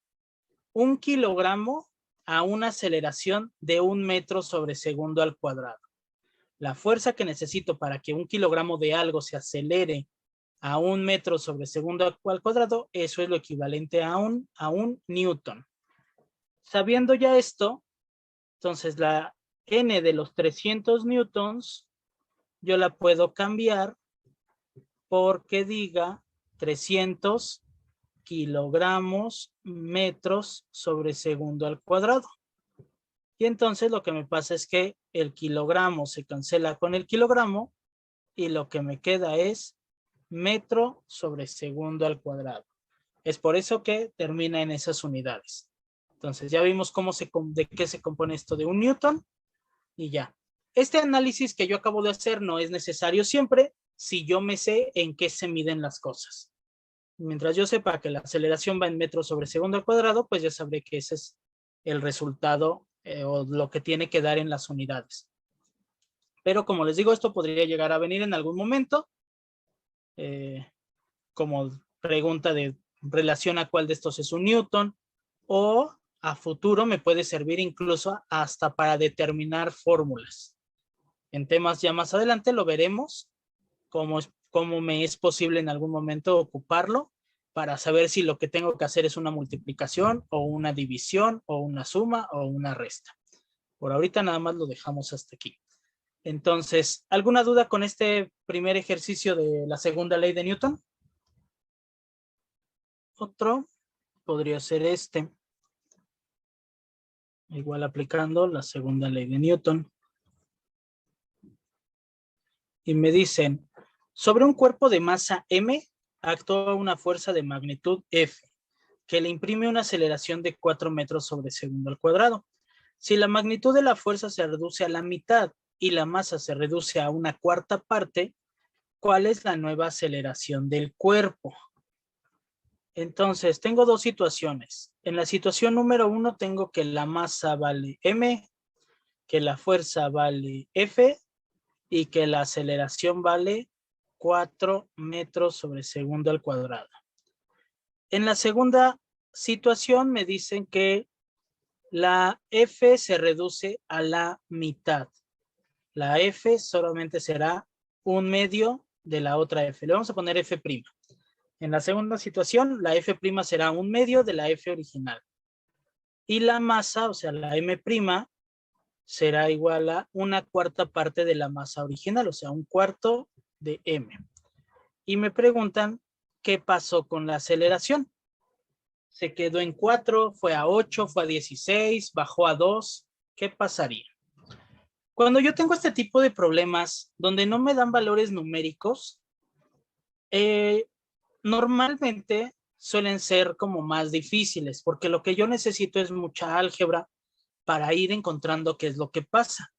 1 kilogramo a una aceleración de 1 metro sobre segundo al cuadrado. La fuerza que necesito para que 1 kilogramo de algo se acelere a 1 metro sobre segundo al cuadrado, eso es lo equivalente a un newton. Sabiendo ya esto, entonces la N de los 300 newtons, yo la puedo cambiar porque diga 300 kilogramos metros sobre segundo al cuadrado. Y entonces lo que me pasa es que el kilogramo se cancela con el kilogramo y lo que me queda es metro sobre segundo al cuadrado. Es por eso que termina en esas unidades. Entonces ya vimos de qué se compone esto de un newton y ya. Este análisis que yo acabo de hacer no es necesario siempre si yo me sé en qué se miden las cosas. Mientras yo sepa que la aceleración va en metros sobre segundo al cuadrado, pues ya sabré que ese es el resultado o lo que tiene que dar en las unidades. Pero como les digo, esto podría llegar a venir en algún momento como pregunta de relación a cuál de estos es un newton, o a futuro me puede servir incluso hasta para determinar fórmulas. En temas ya más adelante lo veremos, cómo me es posible en algún momento ocuparlo para saber si lo que tengo que hacer es una multiplicación o una división o una suma o una resta. Por ahorita nada más lo dejamos hasta aquí. Entonces, ¿alguna duda con este primer ejercicio de la segunda ley de Newton? Otro podría ser este. Igual aplicando la segunda ley de Newton. Y me dicen, sobre un cuerpo de masa m, actúa una fuerza de magnitud F, que le imprime una aceleración de 4 metros sobre segundo al cuadrado. Si la magnitud de la fuerza se reduce a la mitad y la masa se reduce a 1/4 parte, ¿cuál es la nueva aceleración del cuerpo? Entonces, tengo dos situaciones. En la situación número 1 tengo que la masa vale m, que la fuerza vale F y que la aceleración vale 4 metros sobre segundo al cuadrado. En la segunda situación me dicen que la F se reduce a la mitad. La F solamente será 1/2 de la otra F. Le vamos a poner F'. En la segunda situación, la F' será 1/2 de la F original. Y la masa, o sea, la M', será igual a 1/4 parte de la masa original, o sea, 1/4 de M. Y me preguntan, ¿qué pasó con la aceleración? Se quedó en 4, fue a 8, fue a 16, bajó a 2. ¿Qué pasaría? Cuando yo tengo este tipo de problemas donde no me dan valores numéricos, Normalmente suelen ser como más difíciles, porque lo que yo necesito es mucha álgebra para ir encontrando qué es lo que pasa.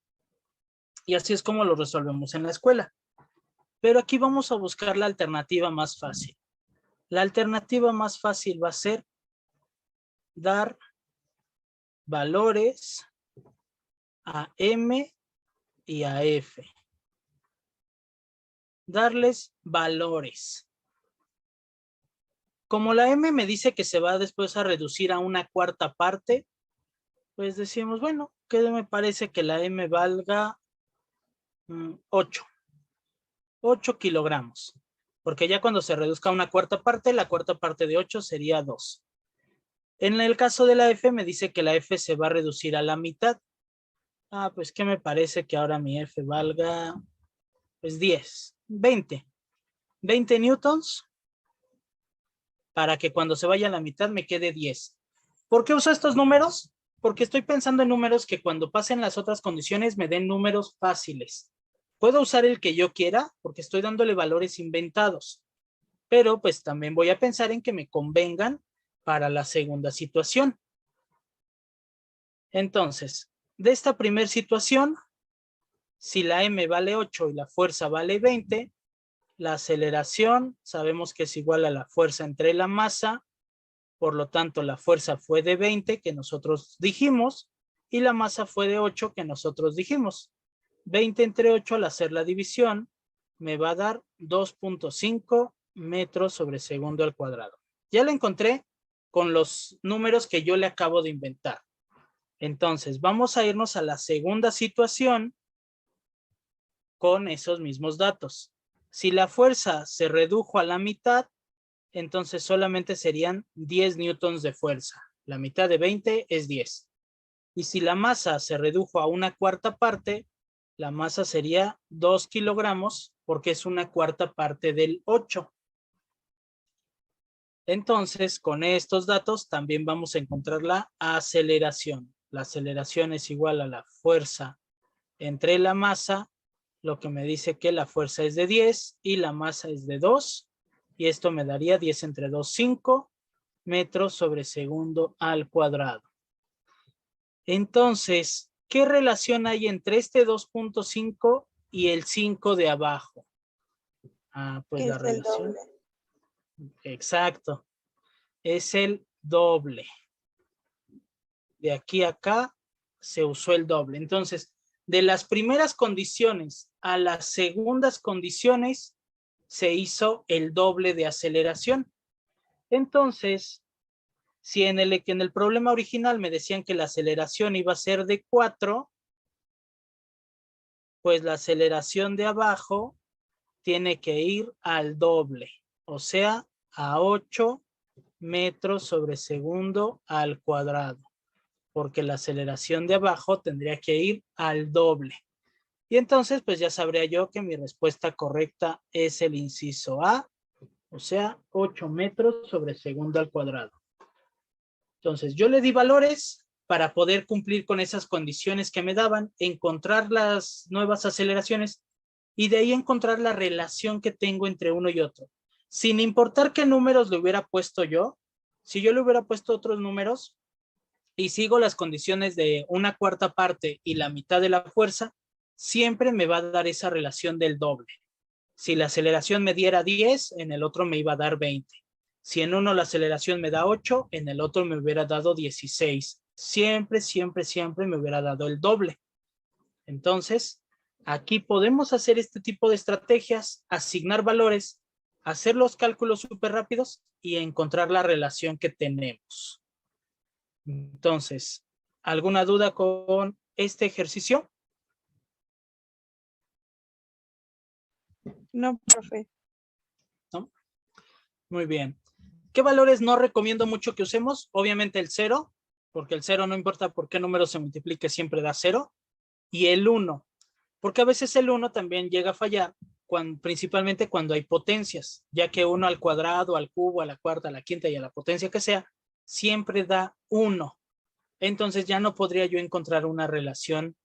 Y así es como lo resolvemos en la escuela. Pero aquí vamos a buscar la alternativa más fácil. La alternativa más fácil va a ser dar valores a M y a F. Darles valores. Como la M me dice que se va después a reducir a una cuarta parte, pues decimos, bueno, ¿qué me parece que la M valga 8? 8 kilogramos. Porque ya cuando se reduzca a una cuarta parte, la cuarta parte de 8 sería 2. En el caso de la F me dice que la F se va a reducir a la mitad. Pues ¿qué me parece que ahora mi F valga? Pues 10, 20. 20 newtons para que cuando se vaya a la mitad me quede 10. ¿Por qué uso estos números? Porque estoy pensando en números que cuando pasen las otras condiciones me den números fáciles. Puedo usar el que yo quiera porque estoy dándole valores inventados, pero pues también voy a pensar en que me convengan para la segunda situación. Entonces, de esta primera situación, si la M vale 8 y la fuerza vale 20, la aceleración sabemos que es igual a la fuerza entre la masa, por lo tanto la fuerza fue de 20 que nosotros dijimos y la masa fue de 8 que nosotros dijimos. 20 entre 8 al hacer la división me va a dar 2.5 metros sobre segundo al cuadrado. Ya lo encontré con los números que yo le acabo de inventar. Entonces vamos a irnos a la segunda situación con esos mismos datos. Si la fuerza se redujo a la mitad, entonces solamente serían 10 newtons de fuerza. La mitad de 20 es 10. Y si la masa se redujo a una cuarta parte, la masa sería 2 kilogramos porque es una cuarta parte del 8. Entonces, con estos datos también vamos a encontrar la aceleración. La aceleración es igual a la fuerza entre la masa, lo que me dice que la fuerza es de 10 y la masa es de 2. Y esto me daría 10 entre 2, 5 metros sobre segundo al cuadrado. Entonces, ¿qué relación hay entre este 2.5 y el 5 de abajo? Pues la relación. Exacto. Es el doble. De aquí a acá se usó el doble. Entonces, de las primeras condiciones a las segundas condiciones se hizo el doble de aceleración. Entonces, si en el problema original me decían que la aceleración iba a ser de 4, pues la aceleración de abajo tiene que ir al doble, o sea, a 8 metros sobre segundo al cuadrado, porque la aceleración de abajo tendría que ir al doble. Y entonces, pues ya sabría yo que mi respuesta correcta es el inciso A, o sea, 8 metros sobre segundo al cuadrado. Entonces, yo le di valores para poder cumplir con esas condiciones que me daban, encontrar las nuevas aceleraciones y de ahí encontrar la relación que tengo entre uno y otro. Sin importar qué números le hubiera puesto yo, si yo le hubiera puesto otros números y sigo las condiciones de una cuarta parte y la mitad de la fuerza, siempre me va a dar esa relación del doble. Si la aceleración me diera 10, en el otro me iba a dar 20. Si en uno la aceleración me da 8, en el otro me hubiera dado 16. Siempre, siempre, siempre me hubiera dado el doble. Entonces, aquí podemos hacer este tipo de estrategias, asignar valores, hacer los cálculos súper rápidos y encontrar la relación que tenemos. Entonces, ¿alguna duda con este ejercicio? No, profe. ¿No? Muy bien. ¿Qué valores no recomiendo mucho que usemos? Obviamente el 0, porque el 0 no importa por qué número se multiplique, siempre da 0. Y el 1, porque a veces el 1 también llega a fallar, principalmente cuando hay potencias, ya que 1 al cuadrado, al cubo, a la cuarta, a la quinta y a la potencia que sea, siempre da 1. Entonces ya no podría yo encontrar una relación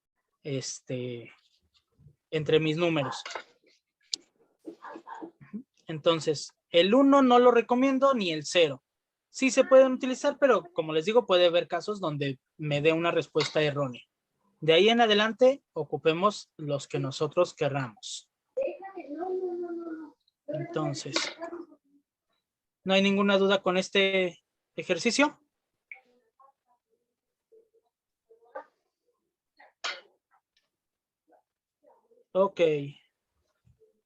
entre mis números. Entonces, el 1 no lo recomiendo ni el 0. Sí se pueden utilizar, pero como les digo, puede haber casos donde me dé una respuesta errónea. De ahí en adelante, ocupemos los que nosotros querramos. Entonces, ¿no hay ninguna duda con este ejercicio? Ok.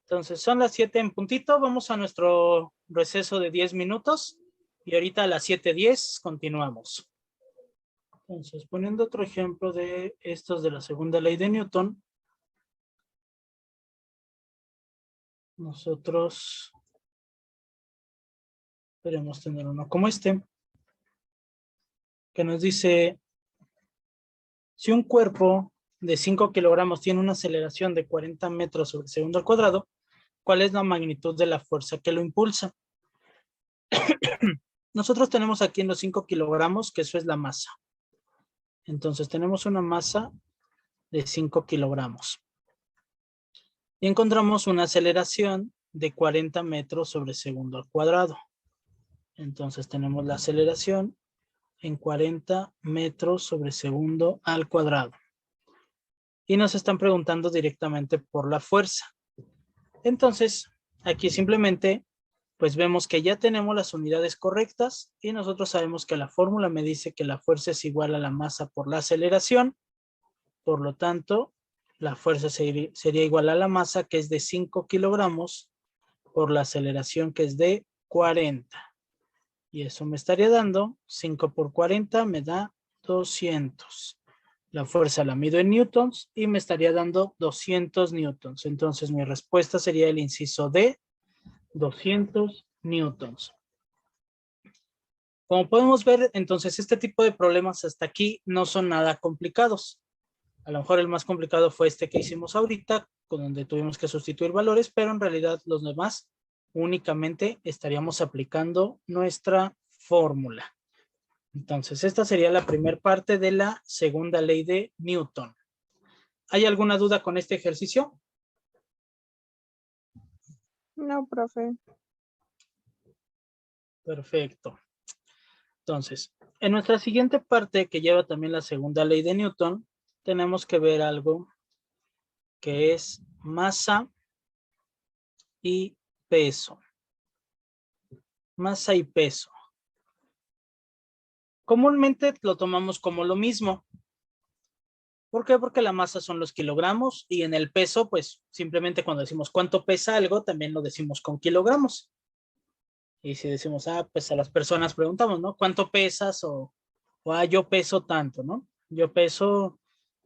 Entonces, son las 7 en puntito. Vamos a nuestro receso de 10 minutos. Y ahorita a las 7:10 continuamos. Entonces, poniendo otro ejemplo de estos de la segunda ley de Newton, nosotros podemos tener uno como este, que nos dice, si un cuerpo de 5 kilogramos tiene una aceleración de 40 metros sobre segundo al cuadrado, ¿cuál es la magnitud de la fuerza que lo impulsa? Nosotros tenemos aquí en los 5 kilogramos, que eso es la masa. Entonces tenemos una masa de 5 kilogramos. Y encontramos una aceleración de 40 metros sobre segundo al cuadrado. Entonces tenemos la aceleración en 40 metros sobre segundo al cuadrado. Y nos están preguntando directamente por la fuerza. Entonces, aquí simplemente, pues vemos que ya tenemos las unidades correctas y nosotros sabemos que la fórmula me dice que la fuerza es igual a la masa por la aceleración. Por lo tanto, la fuerza sería igual a la masa, que es de 5 kilogramos, por la aceleración, que es de 40. Y eso me estaría dando, 5 por 40 me da 200. La fuerza la mido en newtons y me estaría dando 200 newtons. Entonces mi respuesta sería el inciso D, 200 newtons. Como podemos ver, entonces este tipo de problemas hasta aquí no son nada complicados. A lo mejor el más complicado fue este que hicimos ahorita, con donde tuvimos que sustituir valores, pero en realidad los demás únicamente estaríamos aplicando nuestra fórmula. Entonces, esta sería la primera parte de la segunda ley de Newton. ¿Hay alguna duda con este ejercicio? No, profe. Perfecto. Entonces, en nuestra siguiente parte, que lleva también la segunda ley de Newton, tenemos que ver algo que es masa y peso. Masa y peso. Comúnmente lo tomamos como lo mismo. ¿Por qué? Porque la masa son los kilogramos y en el peso, pues simplemente cuando decimos cuánto pesa algo, también lo decimos con kilogramos. Y si decimos, pues a las personas preguntamos, ¿no? ¿Cuánto pesas? O yo peso tanto, ¿no? Yo peso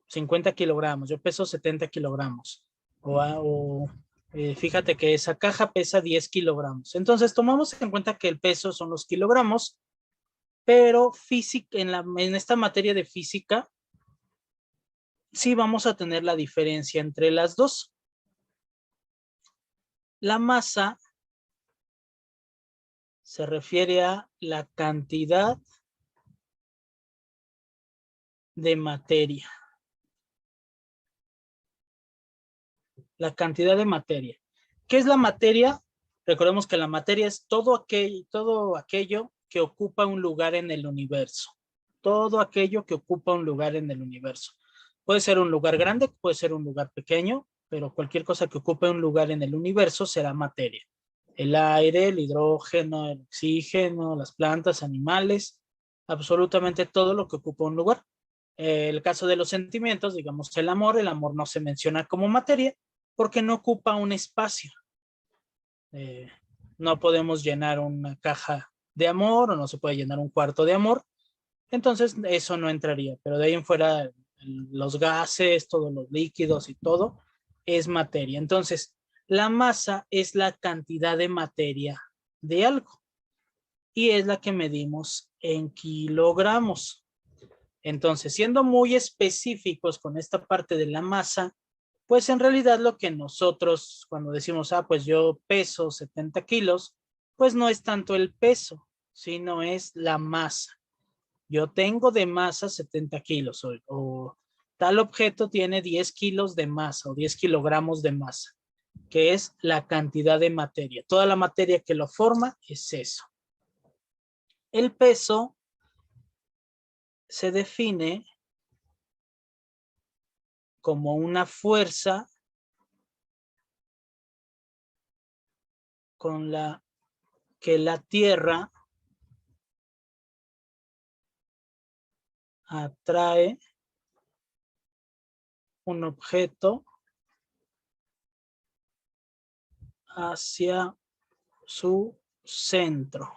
50 kilogramos, yo peso 70 kilogramos. Fíjate que esa caja pesa 10 kilogramos. Entonces tomamos en cuenta que el peso son los kilogramos, pero en esta materia de física, sí vamos a tener la diferencia entre las dos. La masa se refiere a la cantidad de materia. La cantidad de materia. ¿Qué es la materia? Recordemos que la materia es todo aquello que ocupa un lugar en el universo. Todo aquello que ocupa un lugar en el universo. Puede ser un lugar grande, puede ser un lugar pequeño, pero cualquier cosa que ocupe un lugar en el universo será materia. El aire, el hidrógeno, el oxígeno, las plantas, animales, absolutamente todo lo que ocupa un lugar. El caso de los sentimientos, digamos el amor no se menciona como materia porque no ocupa un espacio. No podemos llenar una caja de amor o no se puede llenar un cuarto de amor. Entonces eso no entraría, pero de ahí en fuera los gases, todos los líquidos y todo es materia. Entonces la masa es la cantidad de materia de algo y es la que medimos en kilogramos. Entonces, siendo muy específicos con esta parte de la masa, pues en realidad lo que nosotros cuando decimos, pues yo peso 70 kilos, pues no es tanto el peso, sino es la masa. Yo tengo de masa 70 kilos o tal objeto tiene 10 kilos de masa o 10 kilogramos de masa. que es la cantidad de materia. Toda la materia que lo forma es eso. El peso se define como una fuerza con la que la Tierra atrae un objeto hacia su centro.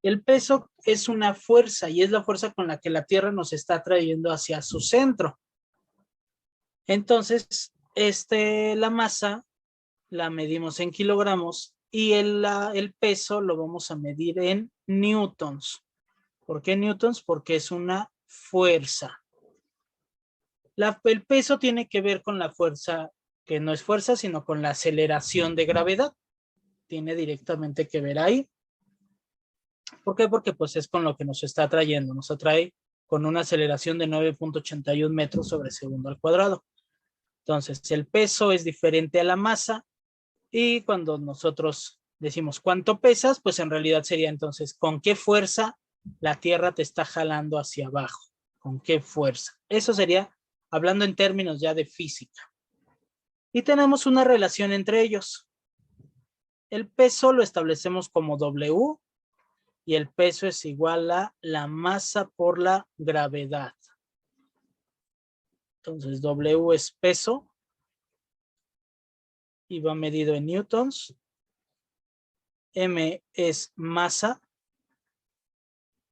El peso es una fuerza y es la fuerza con la que la Tierra nos está atrayendo hacia su centro. Entonces, la masa la medimos en kilogramos y el peso lo vamos a medir en newtons. ¿Por qué newtons? Porque es una fuerza. El peso tiene que ver con la fuerza, que no es fuerza, sino con la aceleración de gravedad. Tiene directamente que ver ahí. ¿Por qué? Porque pues es con lo que nos está atrayendo. Nos atrae con una aceleración de 9.81 metros sobre segundo al cuadrado. Entonces, el peso es diferente a la masa y cuando nosotros decimos cuánto pesas, pues en realidad sería entonces con qué fuerza la Tierra te está jalando hacia abajo. ¿Con qué fuerza? Eso sería hablando en términos ya de física. Y tenemos una relación entre ellos. El peso lo establecemos como W y el peso es igual a la masa por la gravedad. Entonces W es peso y va medido en newtons. M es masa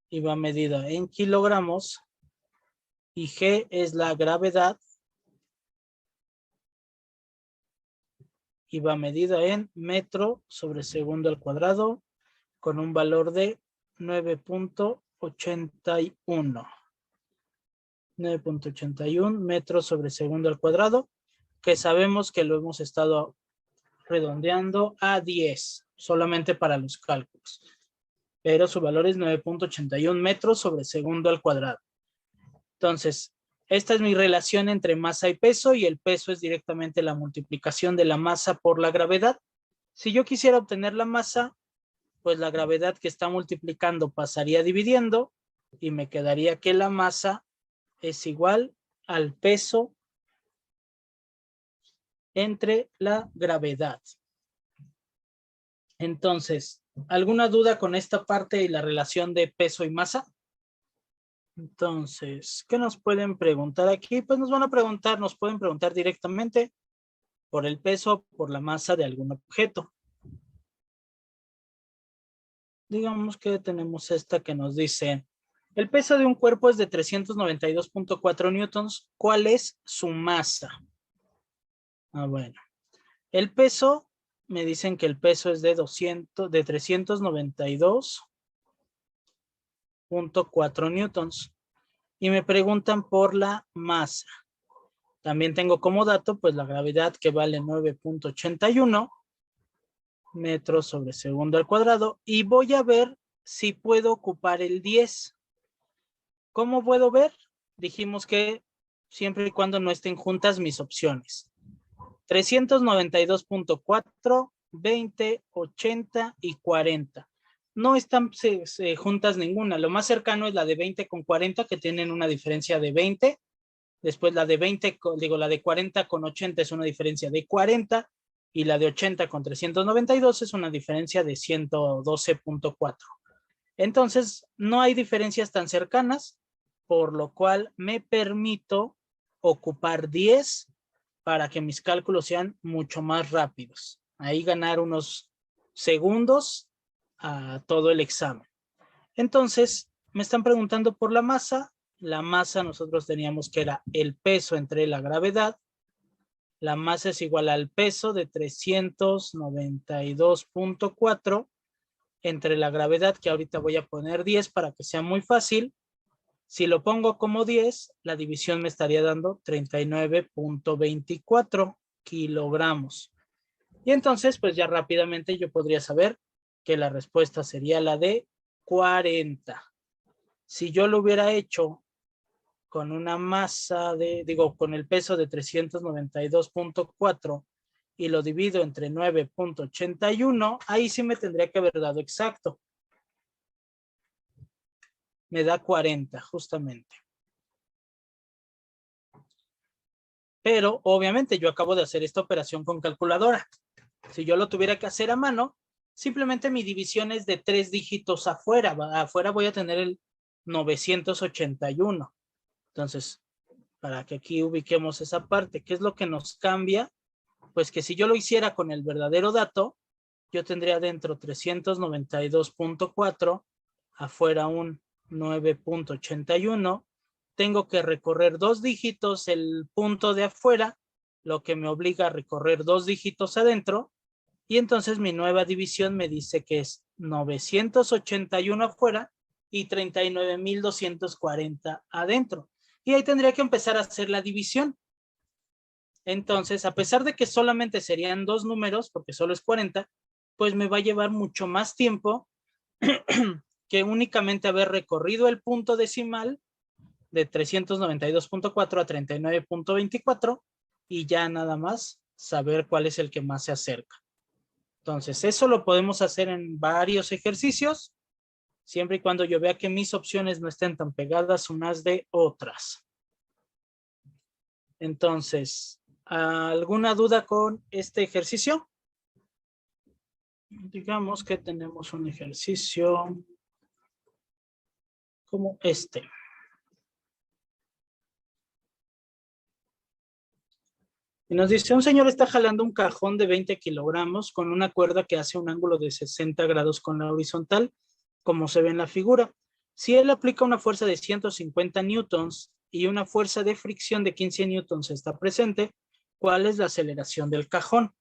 y va medida en kilogramos. Y G es la gravedad y va medida en metro sobre segundo al cuadrado con un valor de 9.81. 9.81 metros sobre segundo al cuadrado, que sabemos que lo hemos estado redondeando a 10, solamente para los cálculos. Pero su valor es 9.81 metros sobre segundo al cuadrado. Entonces, esta es mi relación entre masa y peso, y el peso es directamente la multiplicación de la masa por la gravedad. Si yo quisiera obtener la masa, pues la gravedad que está multiplicando pasaría dividiendo, y me quedaría que la masa es igual al peso entre la gravedad. Entonces, ¿alguna duda con esta parte y la relación de peso y masa? Entonces, ¿qué nos pueden preguntar aquí? Pues nos pueden preguntar directamente por el peso, por la masa de algún objeto. Digamos que tenemos esta que nos dice, el peso de un cuerpo es de 392.4 newtons. ¿Cuál es su masa? Bueno, el peso, me dicen que el peso es de 392.4 newtons. Y me preguntan por la masa. También tengo como dato, pues la gravedad, que vale 9.81 metros sobre segundo al cuadrado. Y voy a ver si puedo ocupar el 10. ¿Cómo puedo ver? Dijimos que siempre y cuando no estén juntas mis opciones. 392.4, 20, 80 y 40. No están juntas ninguna. Lo más cercano es la de 20 con 40, que tienen una diferencia de 20. Después la de 40 con 80 es una diferencia de 40. Y la de 80 con 392 es una diferencia de 112.4. Entonces, no hay diferencias tan cercanas, por lo cual me permito ocupar 10 para que mis cálculos sean mucho más rápidos. Ahí ganar unos segundos a todo el examen. Entonces, me están preguntando por la masa. La masa nosotros teníamos que era el peso entre la gravedad. La masa es igual al peso de 392.4 entre la gravedad, que ahorita voy a poner 10 para que sea muy fácil. Si lo pongo como 10, la división me estaría dando 39.24 kilogramos. Y entonces, pues ya rápidamente yo podría saber que la respuesta sería la de 40. Si yo lo hubiera hecho con una masa con el peso de 392.4 y lo divido entre 9.81, ahí sí me tendría que haber dado exacto. Me da 40, justamente. Pero, obviamente, yo acabo de hacer esta operación con calculadora. Si yo lo tuviera que hacer a mano, simplemente mi división es de 3 dígitos afuera. Afuera voy a tener el 981. Entonces, para que aquí ubiquemos esa parte, ¿qué es lo que nos cambia? Pues que si yo lo hiciera con el verdadero dato, yo tendría dentro 392.4, afuera un 9.81. Tengo que recorrer 2 dígitos el punto de afuera, lo que me obliga a recorrer 2 dígitos adentro, y entonces mi nueva división me dice que es 981 afuera y 39.240 adentro. Y ahí tendría que empezar a hacer la división. Entonces, a pesar de que solamente serían 2 números, porque solo es 40, pues me va a llevar mucho más tiempo que únicamente haber recorrido el punto decimal de 392.4 a 39.24 y ya nada más saber cuál es el que más se acerca. Entonces, eso lo podemos hacer en varios ejercicios, siempre y cuando yo vea que mis opciones no estén tan pegadas unas de otras. Entonces, ¿alguna duda con este ejercicio? Digamos que tenemos un ejercicio como este. Y nos dice, un señor está jalando un cajón de 20 kilogramos con una cuerda que hace un ángulo de 60 grados con la horizontal, como se ve en la figura. Si él aplica una fuerza de 150 newtons y una fuerza de fricción de 15 newtons está presente, ¿cuál es la aceleración del cajón?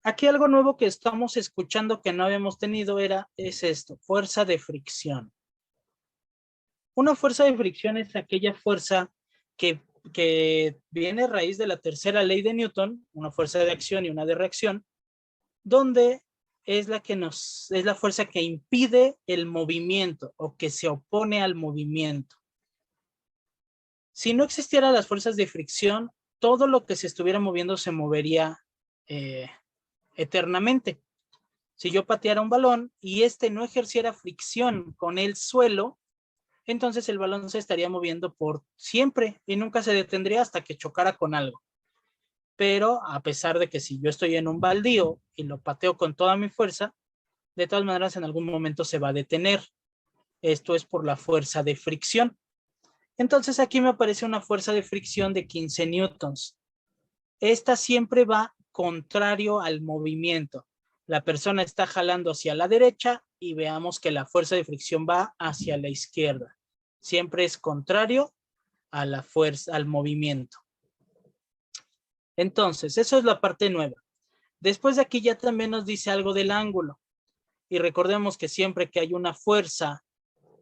Aquí algo nuevo que estamos escuchando que no habíamos tenido es esto, fuerza de fricción. Una fuerza de fricción es aquella fuerza que viene a raíz de la tercera ley de Newton, una fuerza de acción y una de reacción, donde es la fuerza que impide el movimiento o que se opone al movimiento. Si no existieran las fuerzas de fricción, todo lo que se estuviera moviendo se movería eternamente. Si yo pateara un balón y no ejerciera fricción con el suelo, entonces el balón se estaría moviendo por siempre y nunca se detendría hasta que chocara con algo. Pero a pesar de que si yo estoy en un baldío y lo pateo con toda mi fuerza, de todas maneras en algún momento se va a detener. Esto es por la fuerza de fricción. Entonces aquí me aparece una fuerza de fricción de 15 newtons. Esta siempre va contrario al movimiento. La persona está jalando hacia la derecha y veamos que la fuerza de fricción va hacia la izquierda. Siempre es contrario a la fuerza, al movimiento. Entonces, eso es la parte nueva. Después de aquí ya también nos dice algo del ángulo. Y recordemos que siempre que hay una fuerza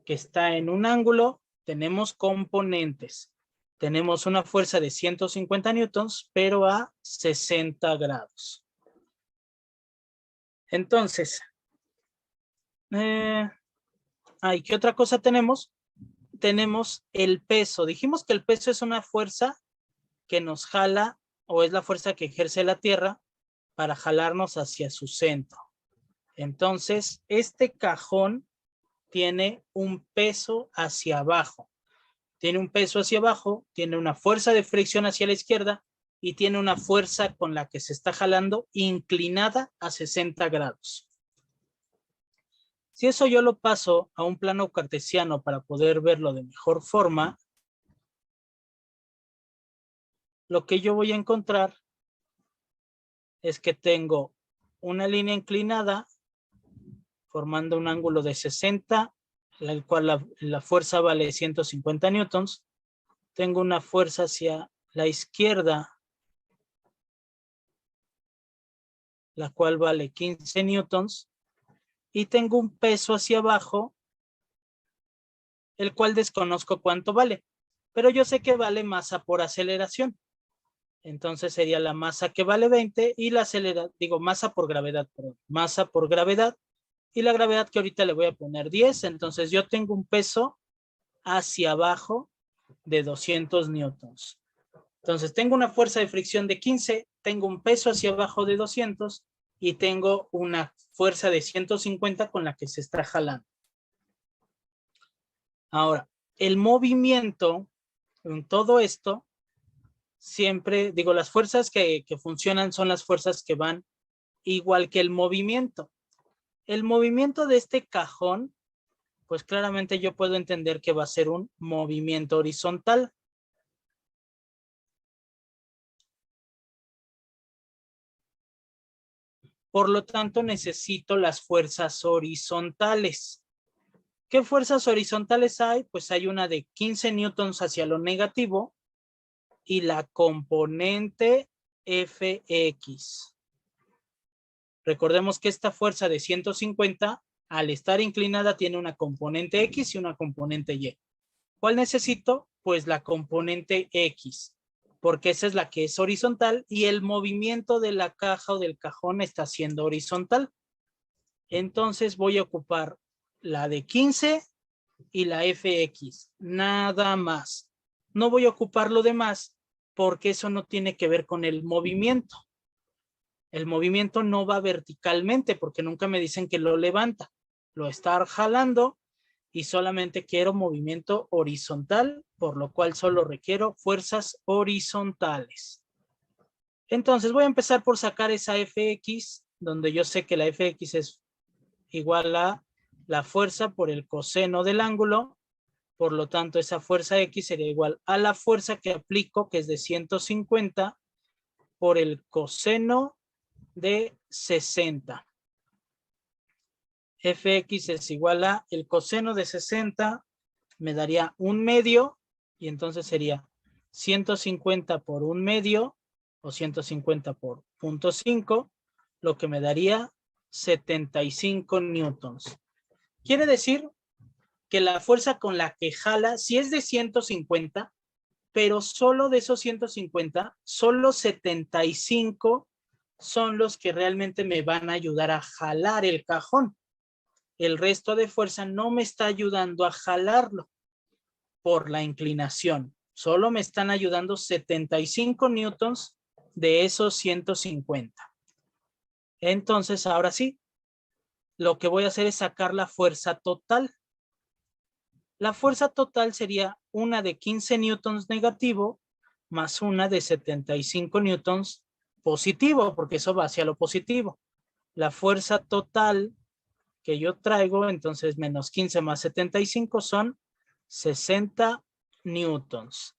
que está en un ángulo, tenemos componentes. Tenemos una fuerza de 150 newtons, pero a 60 grados. Entonces, ¿qué otra cosa tenemos? Tenemos el peso. Dijimos que el peso es una fuerza que nos jala o es la fuerza que ejerce la Tierra para jalarnos hacia su centro. Entonces, este cajón tiene un peso hacia abajo. Tiene un peso hacia abajo, tiene una fuerza de fricción hacia la izquierda y tiene una fuerza con la que se está jalando inclinada a 60 grados. Si eso yo lo paso a un plano cartesiano para poder verlo de mejor forma, lo que yo voy a encontrar es que tengo una línea inclinada formando un ángulo de 60, el cual la fuerza vale 150 newtons. Tengo una fuerza hacia la izquierda, la cual vale 15 newtons. Y tengo un peso hacia abajo, el cual desconozco cuánto vale. Pero yo sé que vale masa por aceleración. Entonces sería la masa que vale 20 y la masa por gravedad, perdón. Masa por gravedad. Y la gravedad que ahorita le voy a poner 10. Entonces yo tengo un peso hacia abajo de 200 newtons. Entonces tengo una fuerza de fricción de 15, tengo un peso hacia abajo de 200 y tengo una fuerza de 150 con la que se está jalando. Ahora, el movimiento en todo esto, siempre digo, las fuerzas que funcionan son las fuerzas que van igual que el movimiento. El movimiento de este cajón, pues claramente yo puedo entender que va a ser un movimiento horizontal. Por lo tanto, necesito las fuerzas horizontales. ¿Qué fuerzas horizontales hay? Pues hay una de 15 newtons hacia lo negativo y la componente Fx. Recordemos que esta fuerza de 150, al estar inclinada, tiene una componente X y una componente Y. ¿Cuál necesito? Pues la componente X, porque esa es la que es horizontal y el movimiento de la caja o del cajón está siendo horizontal. Entonces voy a ocupar la de 15 y la Fx, nada más. No voy a ocupar lo demás porque eso no tiene que ver con el movimiento. El movimiento no va verticalmente porque nunca me dicen que lo levanta. Lo está jalando y solamente quiero movimiento horizontal, por lo cual solo requiero fuerzas horizontales. Entonces voy a empezar por sacar esa Fx, donde yo sé que la Fx es igual a la fuerza por el coseno del ángulo. Por lo tanto, esa fuerza X sería igual a la fuerza que aplico, que es de 150, por el coseno de 60. Fx es igual a el coseno de 60, me daría 1/2, y entonces sería 150 por 1/2, o 150 por 0.5, lo que me daría 75 newtons. Quiere decir que la fuerza con la que jala, si es de 150, pero solo de esos 150, solo 75 son los que realmente me van a ayudar a jalar el cajón. El resto de fuerza no me está ayudando a jalarlo por la inclinación. Solo me están ayudando 75 newtons de esos 150. Entonces, ahora sí, lo que voy a hacer es sacar la fuerza total. La fuerza total sería una de 15 newtons negativo más una de 75 newtons positivo, porque eso va hacia lo positivo. La fuerza total que yo traigo, entonces menos 15 más 75 son 60 newtons.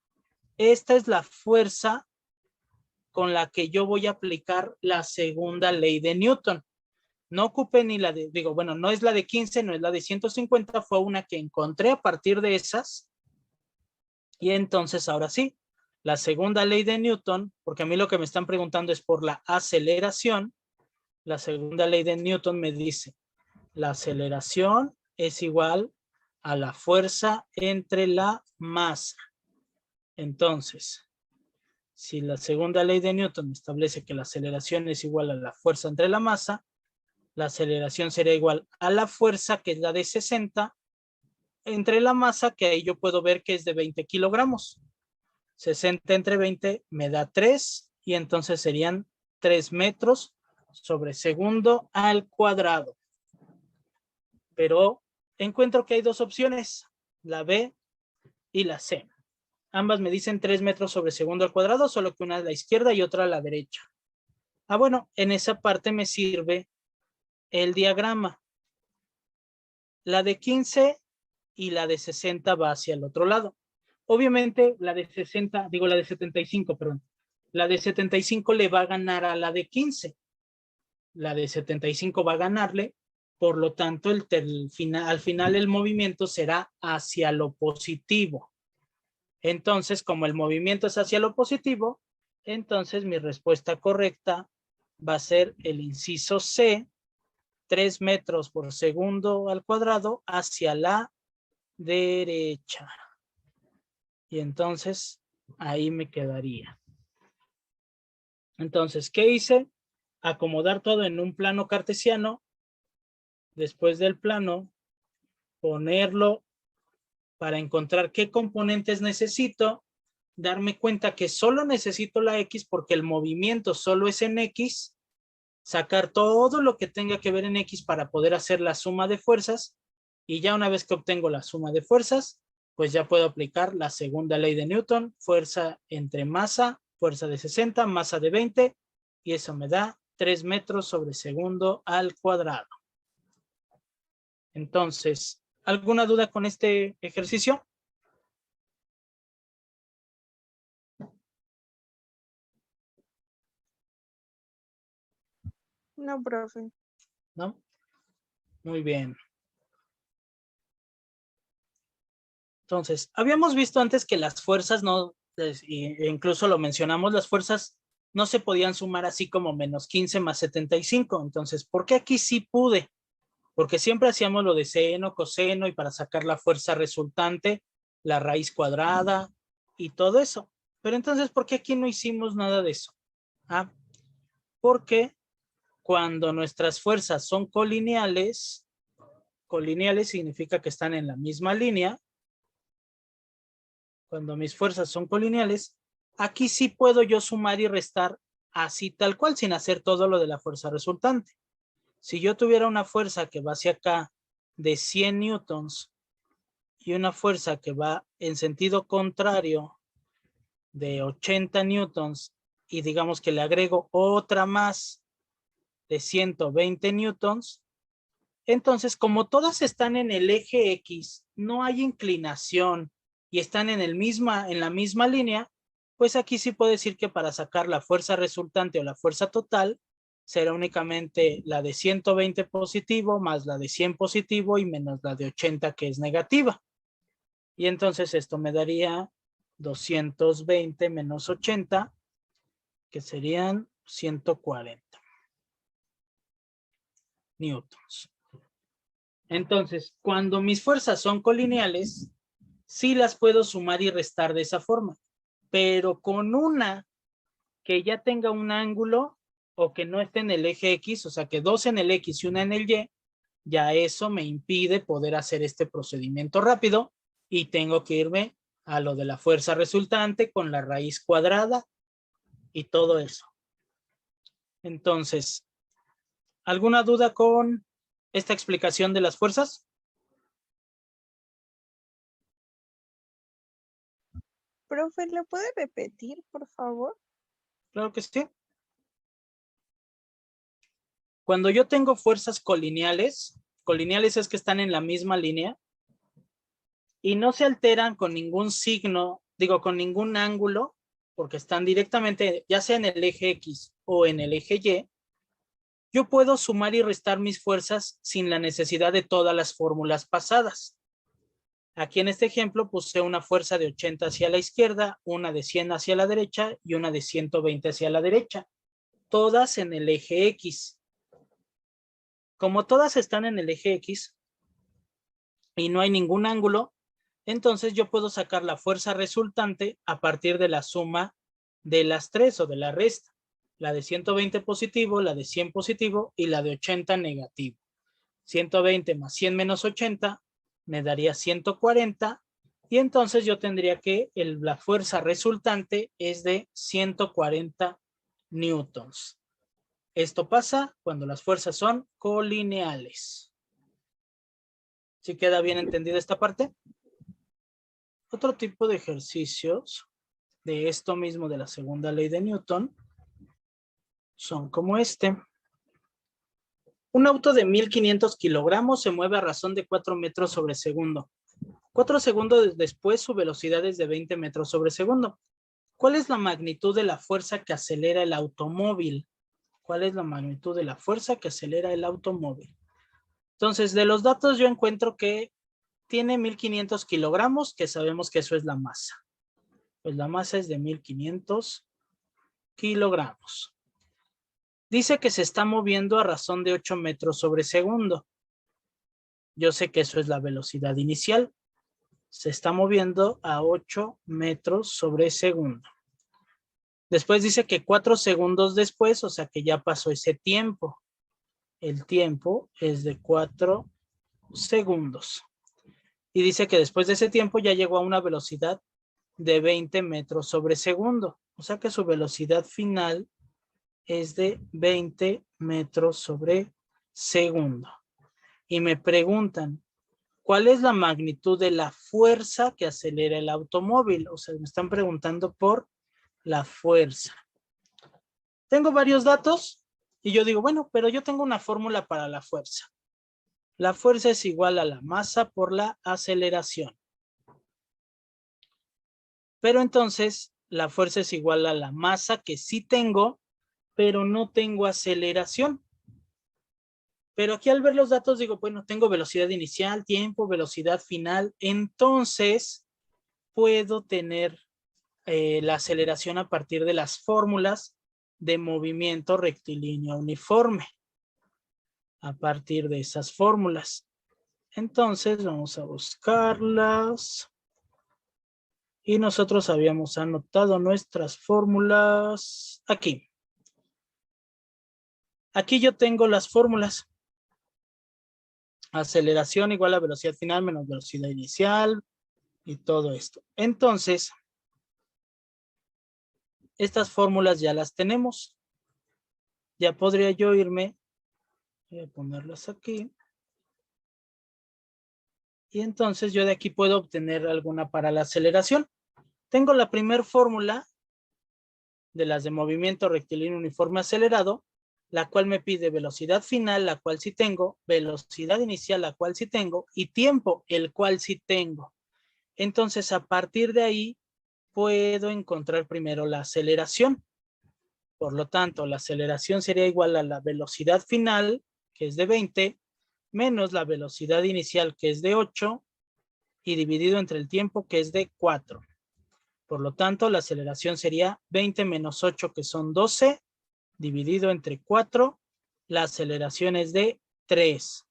Esta es la fuerza con la que yo voy a aplicar la segunda ley de Newton. No ocupé ni la de, digo, bueno, no es la de 15, no es la de 150, fue una que encontré a partir de esas. Y entonces ahora sí, la segunda ley de Newton, porque a mí lo que me están preguntando es por la aceleración. La segunda ley de Newton me dice, la aceleración es igual a la fuerza entre la masa. Entonces, si la segunda ley de Newton establece que la aceleración es igual a la fuerza entre la masa, la aceleración sería igual a la fuerza, que es la de 60, entre la masa, que ahí yo puedo ver que es de 20 kilogramos. 60 entre 20 me da 3, y entonces serían 3 metros sobre segundo al cuadrado. Pero encuentro que hay dos opciones, la B y la C. Ambas me dicen 3 metros sobre segundo al cuadrado, solo que una a la izquierda y otra a la derecha. Ah, bueno, en esa parte me sirve el diagrama. La de 15 y la de 60 va hacia el otro lado. Obviamente la de 60, digo la de 75, perdón. La de 75 le va a ganar a la de 15. La de 75 va a ganarle, por lo tanto al final el movimiento será hacia lo positivo. Entonces, como el movimiento es hacia lo positivo, entonces mi respuesta correcta va a ser el inciso C, 3 metros por segundo al cuadrado hacia la derecha. Y entonces ahí me quedaría. Entonces, ¿qué hice? Acomodar todo en un plano cartesiano. Después del plano, ponerlo para encontrar qué componentes necesito, darme cuenta que solo necesito la X porque el movimiento solo es en X, sacar todo lo que tenga que ver en X para poder hacer la suma de fuerzas, y ya una vez que obtengo la suma de fuerzas, pues ya puedo aplicar la segunda ley de Newton, fuerza entre masa, fuerza de 60, masa de 20, y eso me da 3 metros sobre segundo al cuadrado. Entonces, ¿alguna duda con este ejercicio? No, profe. ¿No? Muy bien. Entonces, habíamos visto antes que las fuerzas no, incluso lo mencionamos, las fuerzas no se podían sumar así como menos 15 más 75. Entonces, ¿por qué aquí sí pude? Porque siempre hacíamos lo de seno, coseno, y para sacar la fuerza resultante, la raíz cuadrada y todo eso. Pero entonces, ¿por qué aquí no hicimos nada de eso? Ah, porque cuando nuestras fuerzas son colineales, colineales significa que están en la misma línea. Cuando mis fuerzas son colineales, aquí sí puedo yo sumar y restar así tal cual, sin hacer todo lo de la fuerza resultante. Si yo tuviera una fuerza que va hacia acá de 100 newtons y una fuerza que va en sentido contrario de 80 newtons, y digamos que le agrego otra más de 120 newtons, entonces como todas están en el eje X, no hay inclinación y están en la misma línea, pues aquí sí puedo decir que para sacar la fuerza resultante o la fuerza total, será únicamente la de 120 positivo más la de 100 positivo y menos la de 80 que es negativa. Y entonces esto me daría 220 menos 80, que serían 140 newtons. Entonces, cuando mis fuerzas son colineales, sí las puedo sumar y restar de esa forma, pero con una que ya tenga un ángulo o que no esté en el eje X, o sea que dos en el X y una en el Y, ya eso me impide poder hacer este procedimiento rápido y tengo que irme a lo de la fuerza resultante con la raíz cuadrada y todo eso. Entonces, ¿alguna duda con esta explicación de las fuerzas? Profe, ¿lo puede repetir, por favor? Claro que sí. Cuando yo tengo fuerzas colineales, colineales es que están en la misma línea y no se alteran con ningún signo, digo, con ningún ángulo, porque están directamente, ya sea en el eje X o en el eje Y, yo puedo sumar y restar mis fuerzas sin la necesidad de todas las fórmulas pasadas. Aquí en este ejemplo puse una fuerza de 80 hacia la izquierda, una de 100 hacia la derecha y una de 120 hacia la derecha, todas en el eje X. Como todas están en el eje X y no hay ningún ángulo, entonces yo puedo sacar la fuerza resultante a partir de la suma de las tres o de la resta. La de 120 positivo, la de 100 positivo y la de 80 negativo. 120 más 100 menos 80 me daría 140 y entonces yo tendría que la fuerza resultante es de 140 newtons. Esto pasa cuando las fuerzas son colineales. ¿Sí queda bien entendida esta parte? Otro tipo de ejercicios de esto mismo de la segunda ley de Newton son como este. Un auto de 1500 kilogramos se mueve a razón de 4 metros sobre segundo. 4 segundos después su velocidad es de 20 metros sobre segundo. ¿Cuál es la magnitud de la fuerza que acelera el automóvil? ¿Cuál es la magnitud de la fuerza que acelera el automóvil? Entonces, de los datos yo encuentro que tiene 1500 kilogramos, que sabemos que eso es la masa. Pues la masa es de 1500 kilogramos. Dice que se está moviendo a razón de 8 metros sobre segundo. Yo sé que eso es la velocidad inicial. Se está moviendo a 8 metros sobre segundo. Después dice que 4 segundos después, o sea que ya pasó ese tiempo. El tiempo es de 4 segundos. Y dice que después de ese tiempo ya llegó a una velocidad de 20 metros sobre segundo. O sea que su velocidad final es de 20 metros sobre segundo. Y me preguntan, ¿cuál es la magnitud de la fuerza que acelera el automóvil? O sea, me están preguntando por la fuerza. Tengo varios datos y yo digo, bueno, pero yo tengo una fórmula para la fuerza. La fuerza es igual a la masa por la aceleración. Pero entonces, la fuerza es igual a la masa que sí tengo, pero no tengo aceleración. Pero aquí al ver los datos digo, bueno, tengo velocidad inicial, tiempo, velocidad final. Entonces, puedo tener la aceleración a partir de las fórmulas de movimiento rectilíneo uniforme. A partir de esas fórmulas. Entonces, vamos a buscarlas. Y nosotros habíamos anotado nuestras fórmulas aquí. Aquí yo tengo las fórmulas. Aceleración igual a velocidad final menos velocidad inicial y todo esto. Entonces, estas fórmulas ya las tenemos. Ya podría yo irme, voy a ponerlas aquí. Y entonces yo de aquí puedo obtener alguna para la aceleración. Tengo la primera fórmula de las de movimiento rectilíneo uniforme acelerado, la cual me pide velocidad final, la cual sí tengo, velocidad inicial, la cual sí tengo, y tiempo, el cual sí tengo. Entonces, a partir de ahí, puedo encontrar primero la aceleración. Por lo tanto, la aceleración sería igual a la velocidad final, que es de 20, menos la velocidad inicial, que es de 8, y dividido entre el tiempo, que es de 4. Por lo tanto, la aceleración sería 20 menos 8, que son 12, dividido entre 4. La aceleración es de 3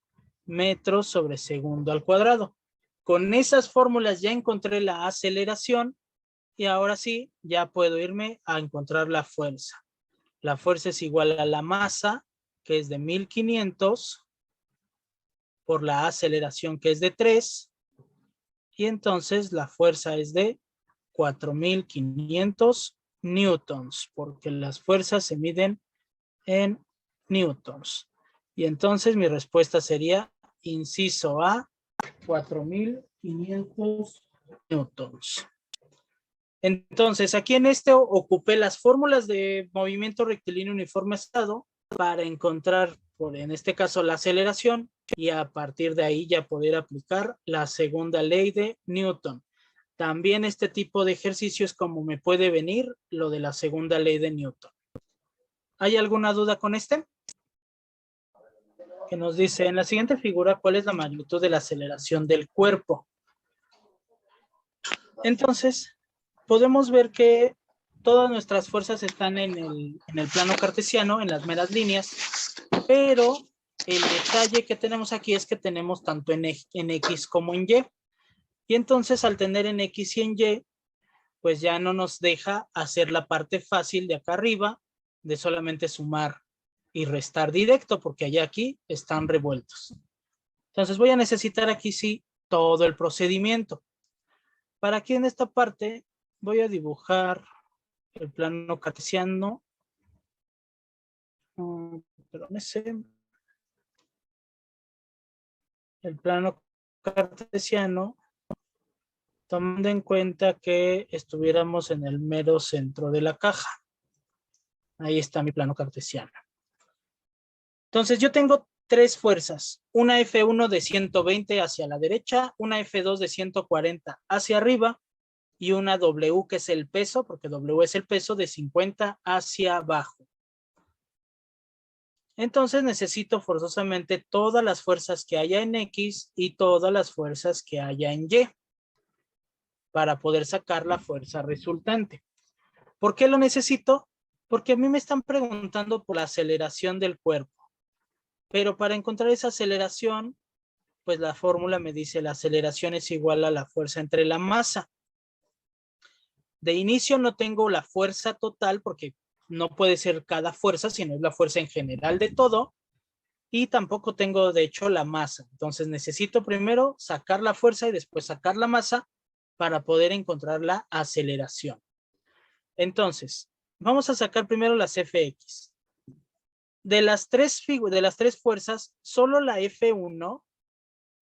metros sobre segundo al cuadrado. Con esas fórmulas ya encontré la aceleración y ahora sí, ya puedo irme a encontrar la fuerza. La fuerza es igual a la masa, que es de 1500, por la aceleración, que es de 3. Y entonces la fuerza es de 4500 newtons, porque las fuerzas se miden en newtons. Y entonces mi respuesta sería inciso A, 4500 newtons. Entonces, aquí en este ocupé las fórmulas de movimiento rectilíneo uniforme estado para encontrar, en este caso, la aceleración y a partir de ahí ya poder aplicar la segunda ley de Newton. También este tipo de ejercicio es como me puede venir lo de la segunda ley de Newton. ¿Hay alguna duda con este? Que nos dice en la siguiente figura cuál es la magnitud de la aceleración del cuerpo. Entonces, podemos ver que todas nuestras fuerzas están en el plano cartesiano, en las meras líneas, pero el detalle que tenemos aquí es que tenemos tanto en X como en Y. Y entonces al tener en X y en Y, pues ya no nos deja hacer la parte fácil de acá arriba, de solamente sumar y restar directo, porque allá aquí están revueltos. Entonces voy a necesitar aquí sí todo el procedimiento. Para aquí en esta parte voy a dibujar el plano cartesiano. El plano cartesiano, tomando en cuenta que estuviéramos en el mero centro de la caja. Ahí está mi plano cartesiano. Entonces yo tengo tres fuerzas, una F1 de 120 hacia la derecha, una F2 de 140 hacia arriba y una W, que es el peso, porque W es el peso, de 50 hacia abajo. Entonces necesito forzosamente todas las fuerzas que haya en X y todas las fuerzas que haya en Y para poder sacar la fuerza resultante. ¿Por qué lo necesito? Porque a mí me están preguntando por la aceleración del cuerpo. Pero para encontrar esa aceleración, pues la fórmula me dice la aceleración es igual a la fuerza entre la masa. De inicio no tengo la fuerza total porque no puede ser cada fuerza, sino es la fuerza en general de todo. y tampoco tengo de hecho la masa. Entonces necesito primero sacar la fuerza y después sacar la masa para poder encontrar la aceleración. Entonces, vamos a sacar primero las Fx. De las tres fuerzas, solo la F1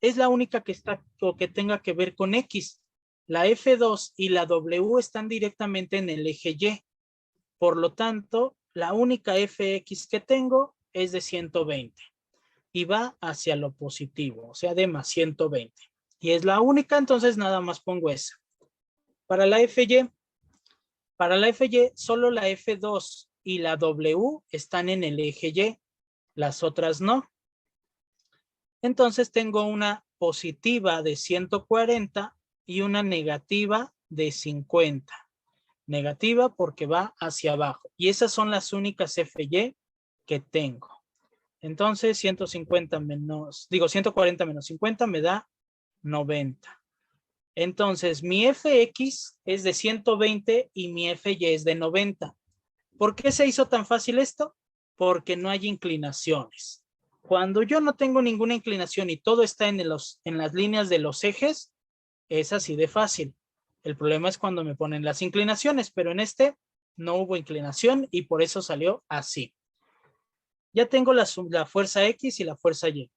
es la única que está o que tenga que ver con X. La F2 y la W están directamente en el eje Y. Por lo tanto, la única Fx que tengo es de 120 y va hacia lo positivo, o sea, de más 120. Y es la única, entonces nada más pongo esa. Para la Fy, solo la F2 y la W están en el eje Y, las otras no. Entonces tengo una positiva de 140 y una negativa de 50. Negativa porque va hacia abajo. Y esas son las únicas Fy que tengo. Entonces 140 menos 50 me da 90. Entonces mi Fx es de 120 y mi Fy es de 90. ¿Por qué se hizo tan fácil esto? Porque no hay inclinaciones. Cuando yo no tengo ninguna inclinación y todo está en las líneas de los ejes, es así de fácil. El problema es cuando me ponen las inclinaciones, pero en este no hubo inclinación y por eso salió así. Ya tengo la fuerza X y la fuerza Y.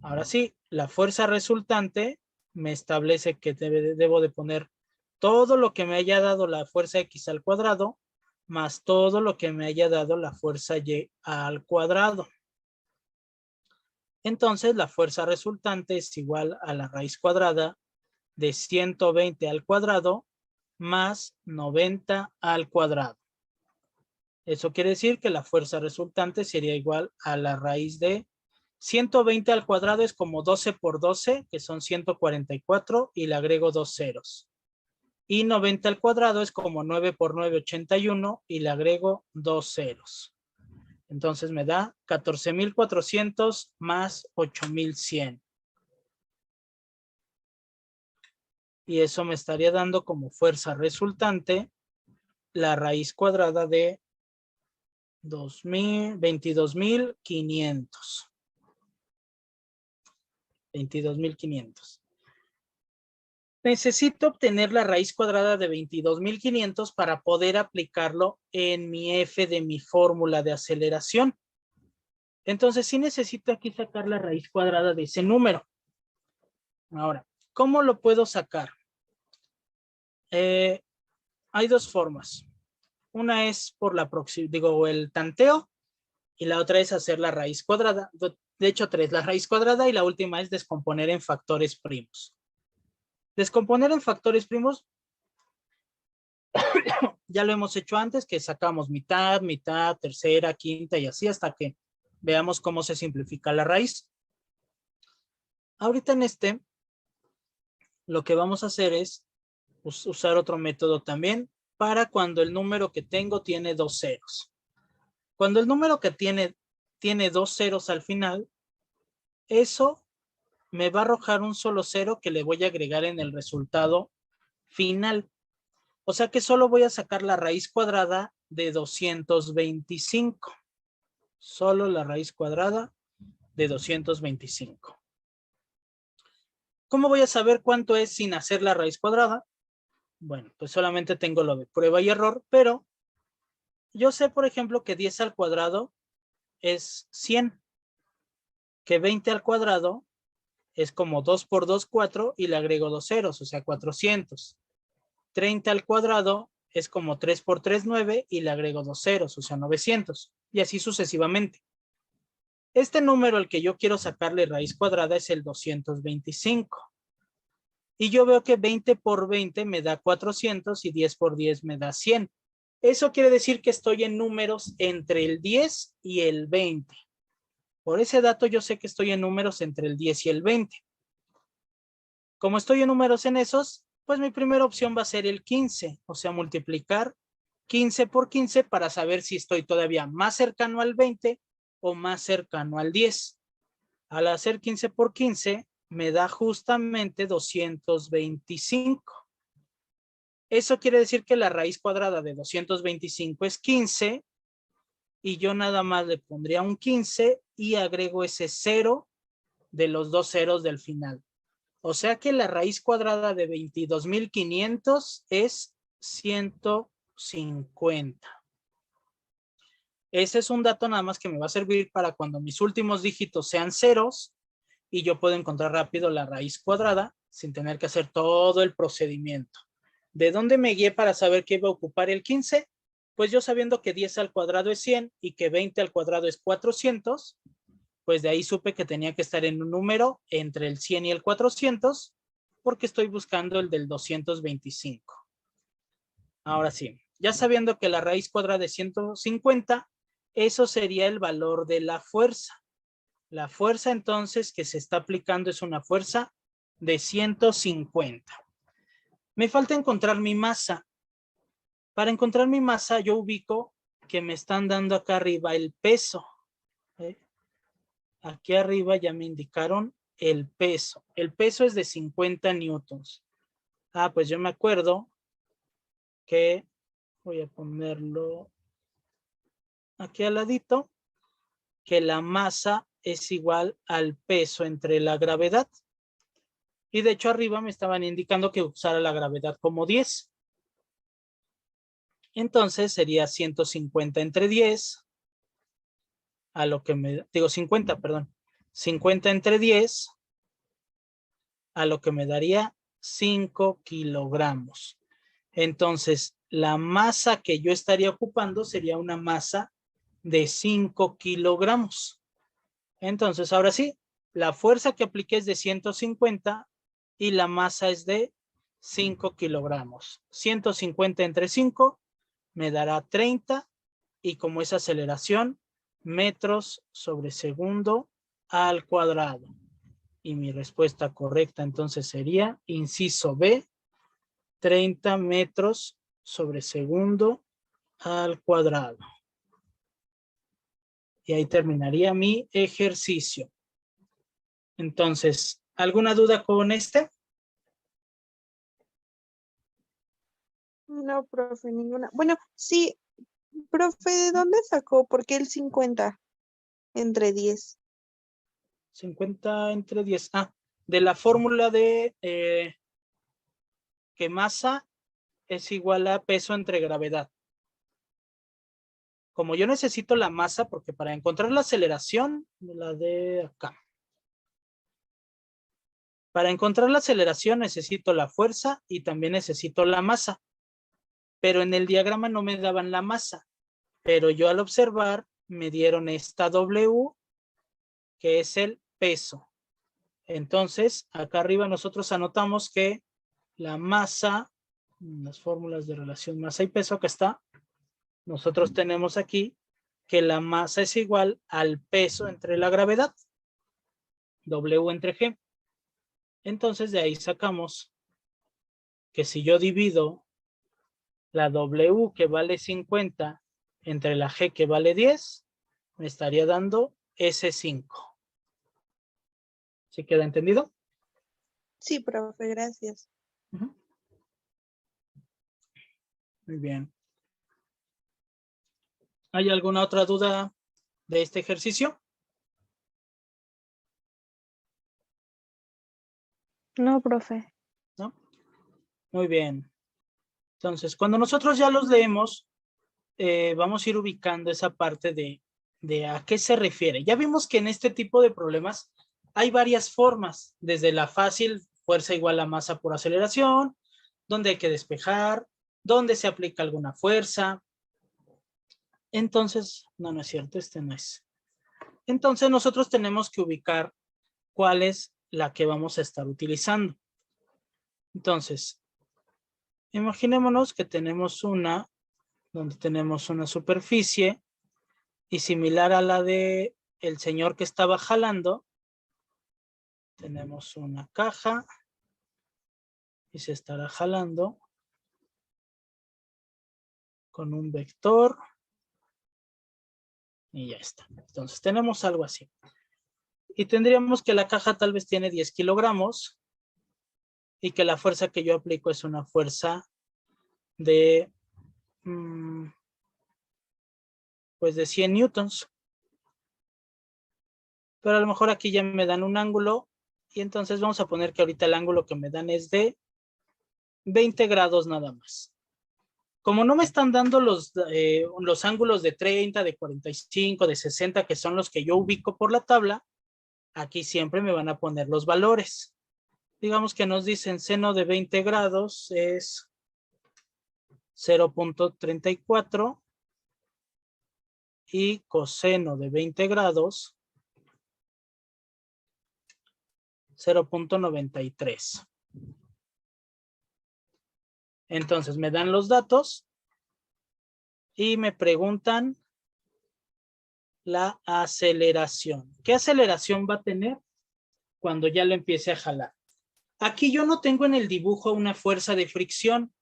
Ahora sí, la fuerza resultante me establece que debo de poner todo lo que me haya dado la fuerza X al cuadrado más todo lo que me haya dado la fuerza Y al cuadrado. Entonces la fuerza resultante es igual a la raíz cuadrada de 120 al cuadrado más 90 al cuadrado. Eso quiere decir que la fuerza resultante sería igual a la raíz de 120 al cuadrado es como 12 por 12, que son 144, y le agrego 2 ceros. Y 90 al cuadrado es como 9 por 9, 81, y le agrego 2 ceros. Entonces me da 14.400 más 8.100. Y eso me estaría dando como fuerza resultante la raíz cuadrada de 22.500. 22.500. Necesito obtener la raíz cuadrada de 22.500 para poder aplicarlo en mi F de mi fórmula de aceleración. Entonces sí necesito aquí sacar la raíz cuadrada de ese número. Ahora, ¿cómo lo puedo sacar? Hay dos formas. Una es por el tanteo y la otra es hacer la raíz cuadrada. De hecho, tres, la raíz cuadrada, y la última es descomponer en factores primos. Descomponer en factores primos, ya lo hemos hecho antes, que sacamos mitad, mitad, tercera, quinta y así hasta que veamos cómo se simplifica la raíz. Ahorita en lo que vamos a hacer es usar otro método también para cuando el número que tengo tiene 2 ceros. Cuando el número que tiene 2 ceros al final, eso me va a arrojar un solo cero que le voy a agregar en el resultado final. O sea que solo voy a sacar la raíz cuadrada de 225. Solo la raíz cuadrada de 225. ¿Cómo voy a saber cuánto es sin hacer la raíz cuadrada? Bueno, pues solamente tengo lo de prueba y error, pero yo sé, por ejemplo, que 10 al cuadrado es 100, que 20 al cuadrado es como 2 por 2, 4, y le agrego 2 ceros, o sea, 400. 30 al cuadrado es como 3 por 3, 9, y le agrego 2 ceros, o sea, 900, y así sucesivamente. Este número al que yo quiero sacarle raíz cuadrada es el 225. Y yo veo que 20 por 20 me da 400 y 10 por 10 me da 100. Eso quiere decir que estoy en números entre el 10 y el 20. Por ese dato yo sé que estoy en números entre el 10 y el 20. Como estoy en números en esos, pues mi primera opción va a ser el 15, o sea, multiplicar 15 por 15 para saber si estoy todavía más cercano al 20 o más cercano al 10. Al hacer 15 por 15, me da justamente 225. Eso quiere decir que la raíz cuadrada de 225 es 15, y yo nada más le pondría un 15 y agrego ese 0 de los 2 ceros del final. O sea que la raíz cuadrada de 22.500 es 150. Ese es un dato nada más que me va a servir para cuando mis últimos dígitos sean ceros y yo puedo encontrar rápido la raíz cuadrada sin tener que hacer todo el procedimiento. ¿De dónde me guié para saber que iba a ocupar el 15? Pues yo sabiendo que 10 al cuadrado es 100 y que 20 al cuadrado es 400, pues de ahí supe que tenía que estar en un número entre el 100 y el 400 porque estoy buscando el del 225. Ahora sí, ya sabiendo que la raíz cuadrada es 150, eso sería el valor de la fuerza. La fuerza entonces que se está aplicando es una fuerza de 150. Me falta encontrar mi masa. Para encontrar mi masa yo ubico que me están dando acá arriba el peso. Aquí arriba ya me indicaron el peso. El peso es de 50 newtons. Ah, pues yo me acuerdo que voy a ponerlo aquí al ladito, que la masa es igual al peso entre la gravedad. Y de hecho arriba me estaban indicando que usara la gravedad como 10. Entonces sería 150 entre 10, a lo que me, digo 50, perdón, 50 entre 10, a lo que me daría 5 kilogramos. Entonces, la masa que yo estaría ocupando sería una masa de 5 kilogramos. Entonces, ahora sí, la fuerza que apliqué es de 150 y la masa es de 5 kilogramos. 150 entre 5 me dará 30 y como es aceleración, metros sobre segundo al cuadrado. Y mi respuesta correcta entonces sería, inciso B, 30 metros sobre segundo al cuadrado. Y ahí terminaría mi ejercicio. Entonces, ¿alguna duda con este? No, profe, ninguna. Bueno, sí, profe, ¿de dónde sacó? ¿Por qué el 50 entre 10? 50 entre 10. Ah, de la fórmula de que masa es igual a peso entre gravedad. Como yo necesito la masa, porque para encontrar la aceleración, la de acá. Para encontrar la aceleración necesito la fuerza y también necesito la masa. Pero en el diagrama no me daban la masa. Pero yo al observar me dieron esta W, que es el peso. Entonces, acá arriba nosotros anotamos que la masa, las fórmulas de relación masa y peso, acá está. Nosotros tenemos aquí que la masa es igual al peso entre la gravedad, W entre G. Entonces de ahí sacamos que si yo divido la W que vale 50 entre la G que vale 10, me estaría dando S5. ¿Sí queda entendido? Sí, profe, gracias. Muy bien. ¿Hay alguna otra duda de este ejercicio? No, profe. ¿No? Muy bien. Entonces, cuando nosotros ya los leemos, vamos a ir ubicando esa parte de a qué se refiere. Ya vimos que en este tipo de problemas hay varias formas, desde la fácil, fuerza igual a masa por aceleración, donde hay que despejar, donde se aplica alguna fuerza. Entonces, no es cierto, este no es. Entonces nosotros tenemos que ubicar cuál es la que vamos a estar utilizando. Entonces, imaginémonos que tenemos una, donde tenemos una superficie y similar a la de el señor que estaba jalando, tenemos una caja y se estará jalando con un vector y ya está. Entonces tenemos algo así. Y tendríamos que la caja tal vez tiene 10 kilogramos y que la fuerza que yo aplico es una fuerza de pues de 100 newtons. pero a lo mejor aquí ya me dan un ángulo y entonces vamos a poner que ahorita el ángulo que me dan es de 20 grados nada más. Como no me están dando los ángulos de 30, de 45, de 60, que son los que yo ubico por la tabla, aquí siempre me van a poner los valores. Digamos que nos dicen seno de 20 grados es 0.34 y coseno de 20 grados 0.93. Entonces me dan los datos y me preguntan la aceleración. ¿Qué aceleración va a tener cuando ya lo empiece a jalar? Aquí yo no tengo en el dibujo una fuerza de fricción.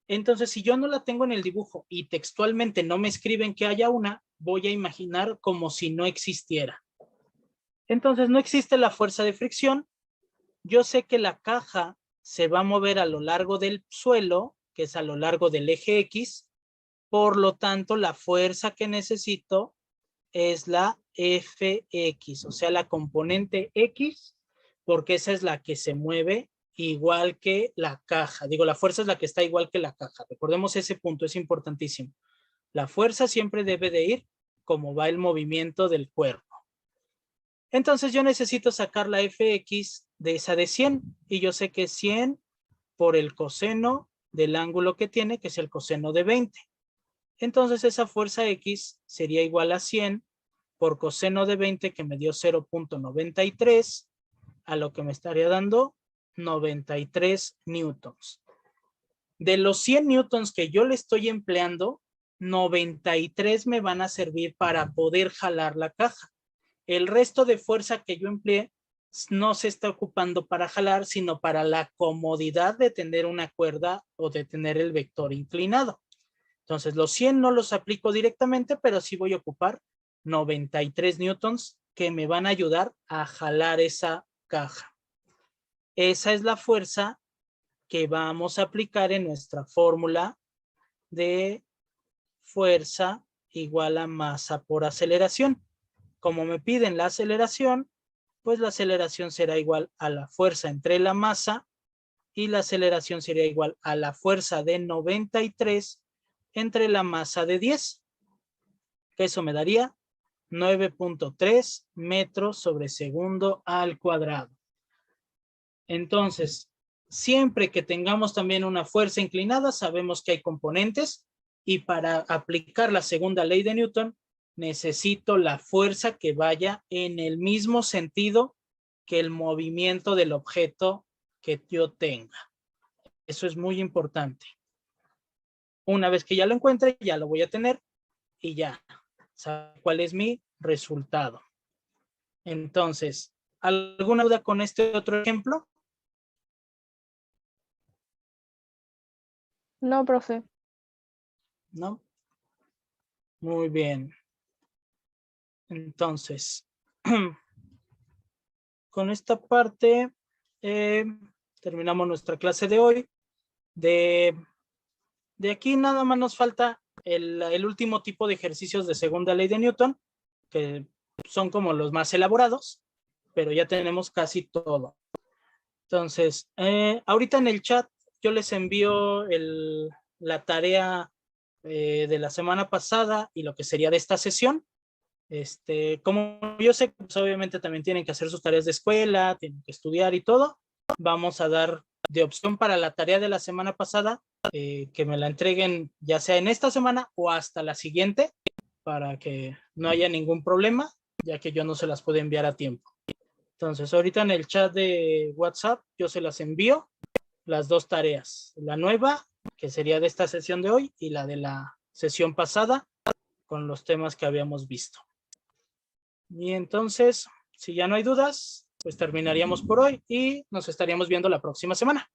Entonces, si yo no la tengo en el dibujo y textualmente no me escriben que haya una, voy a imaginar como si no existiera. Entonces, no existe la fuerza de fricción. Yo sé que la caja se va a mover a lo largo del suelo, que es a lo largo del eje X. Por lo tanto, la fuerza que necesito es la Fx, o sea, la componente X, porque esa es la que se mueve igual que la caja. Digo, la fuerza es la que está igual que la caja. Recordemos ese punto, es importantísimo. La fuerza siempre debe de ir como va el movimiento del cuerpo. Entonces yo necesito sacar la Fx de esa de 100 y yo sé que es 100 por el coseno del ángulo que tiene, que es el coseno de 20. Entonces esa fuerza X sería igual a 100 por coseno de 20, que me dio 0.93, a lo que me estaría dando 93 newtons. De los 100 newtons que yo le estoy empleando, 93 me van a servir para poder jalar la caja. El resto de fuerza que yo empleé no se está ocupando para jalar, sino para la comodidad de tener una cuerda o de tener el vector inclinado. Entonces, los 100 no los aplico directamente, pero sí voy a ocupar 93 newtons que me van a ayudar a jalar esa caja. Esa es la fuerza que vamos a aplicar en nuestra fórmula de fuerza igual a masa por aceleración. Como me piden la aceleración, pues la aceleración será igual a la fuerza entre la masa y la aceleración sería igual a la fuerza de 93 entre la masa de 10. Eso me daría 9.3 metros sobre segundo al cuadrado. Entonces, siempre que tengamos también una fuerza inclinada, sabemos que hay componentes y para aplicar la segunda ley de Newton, necesito la fuerza que vaya en el mismo sentido que el movimiento del objeto que yo tenga. Eso es muy importante. Una vez que ya lo encuentre, ya lo voy a tener y ya sabe cuál es mi resultado. Entonces, ¿alguna duda con este otro ejemplo? No, profe. ¿No? Muy bien. Entonces, con esta parte terminamos nuestra clase de hoy. De aquí nada más nos falta el último tipo de ejercicios de segunda ley de Newton, que son como los más elaborados, pero ya tenemos casi todo. Entonces, ahorita en el chat yo les envío la tarea de la semana pasada y lo que sería de esta sesión. Como yo sé, pues obviamente también tienen que hacer sus tareas de escuela, tienen que estudiar y todo. Vamos a dar de opción para la tarea de la semana pasada, que me la entreguen ya sea en esta semana o hasta la siguiente, para que no haya ningún problema, ya que yo no se las puedo enviar a tiempo. Entonces, ahorita en el chat de WhatsApp yo se las envío, las dos tareas, la nueva, que sería de esta sesión de hoy, y la de la sesión pasada, con los temas que habíamos visto. Y entonces, si ya no hay dudas, pues terminaríamos por hoy y nos estaríamos viendo la próxima semana.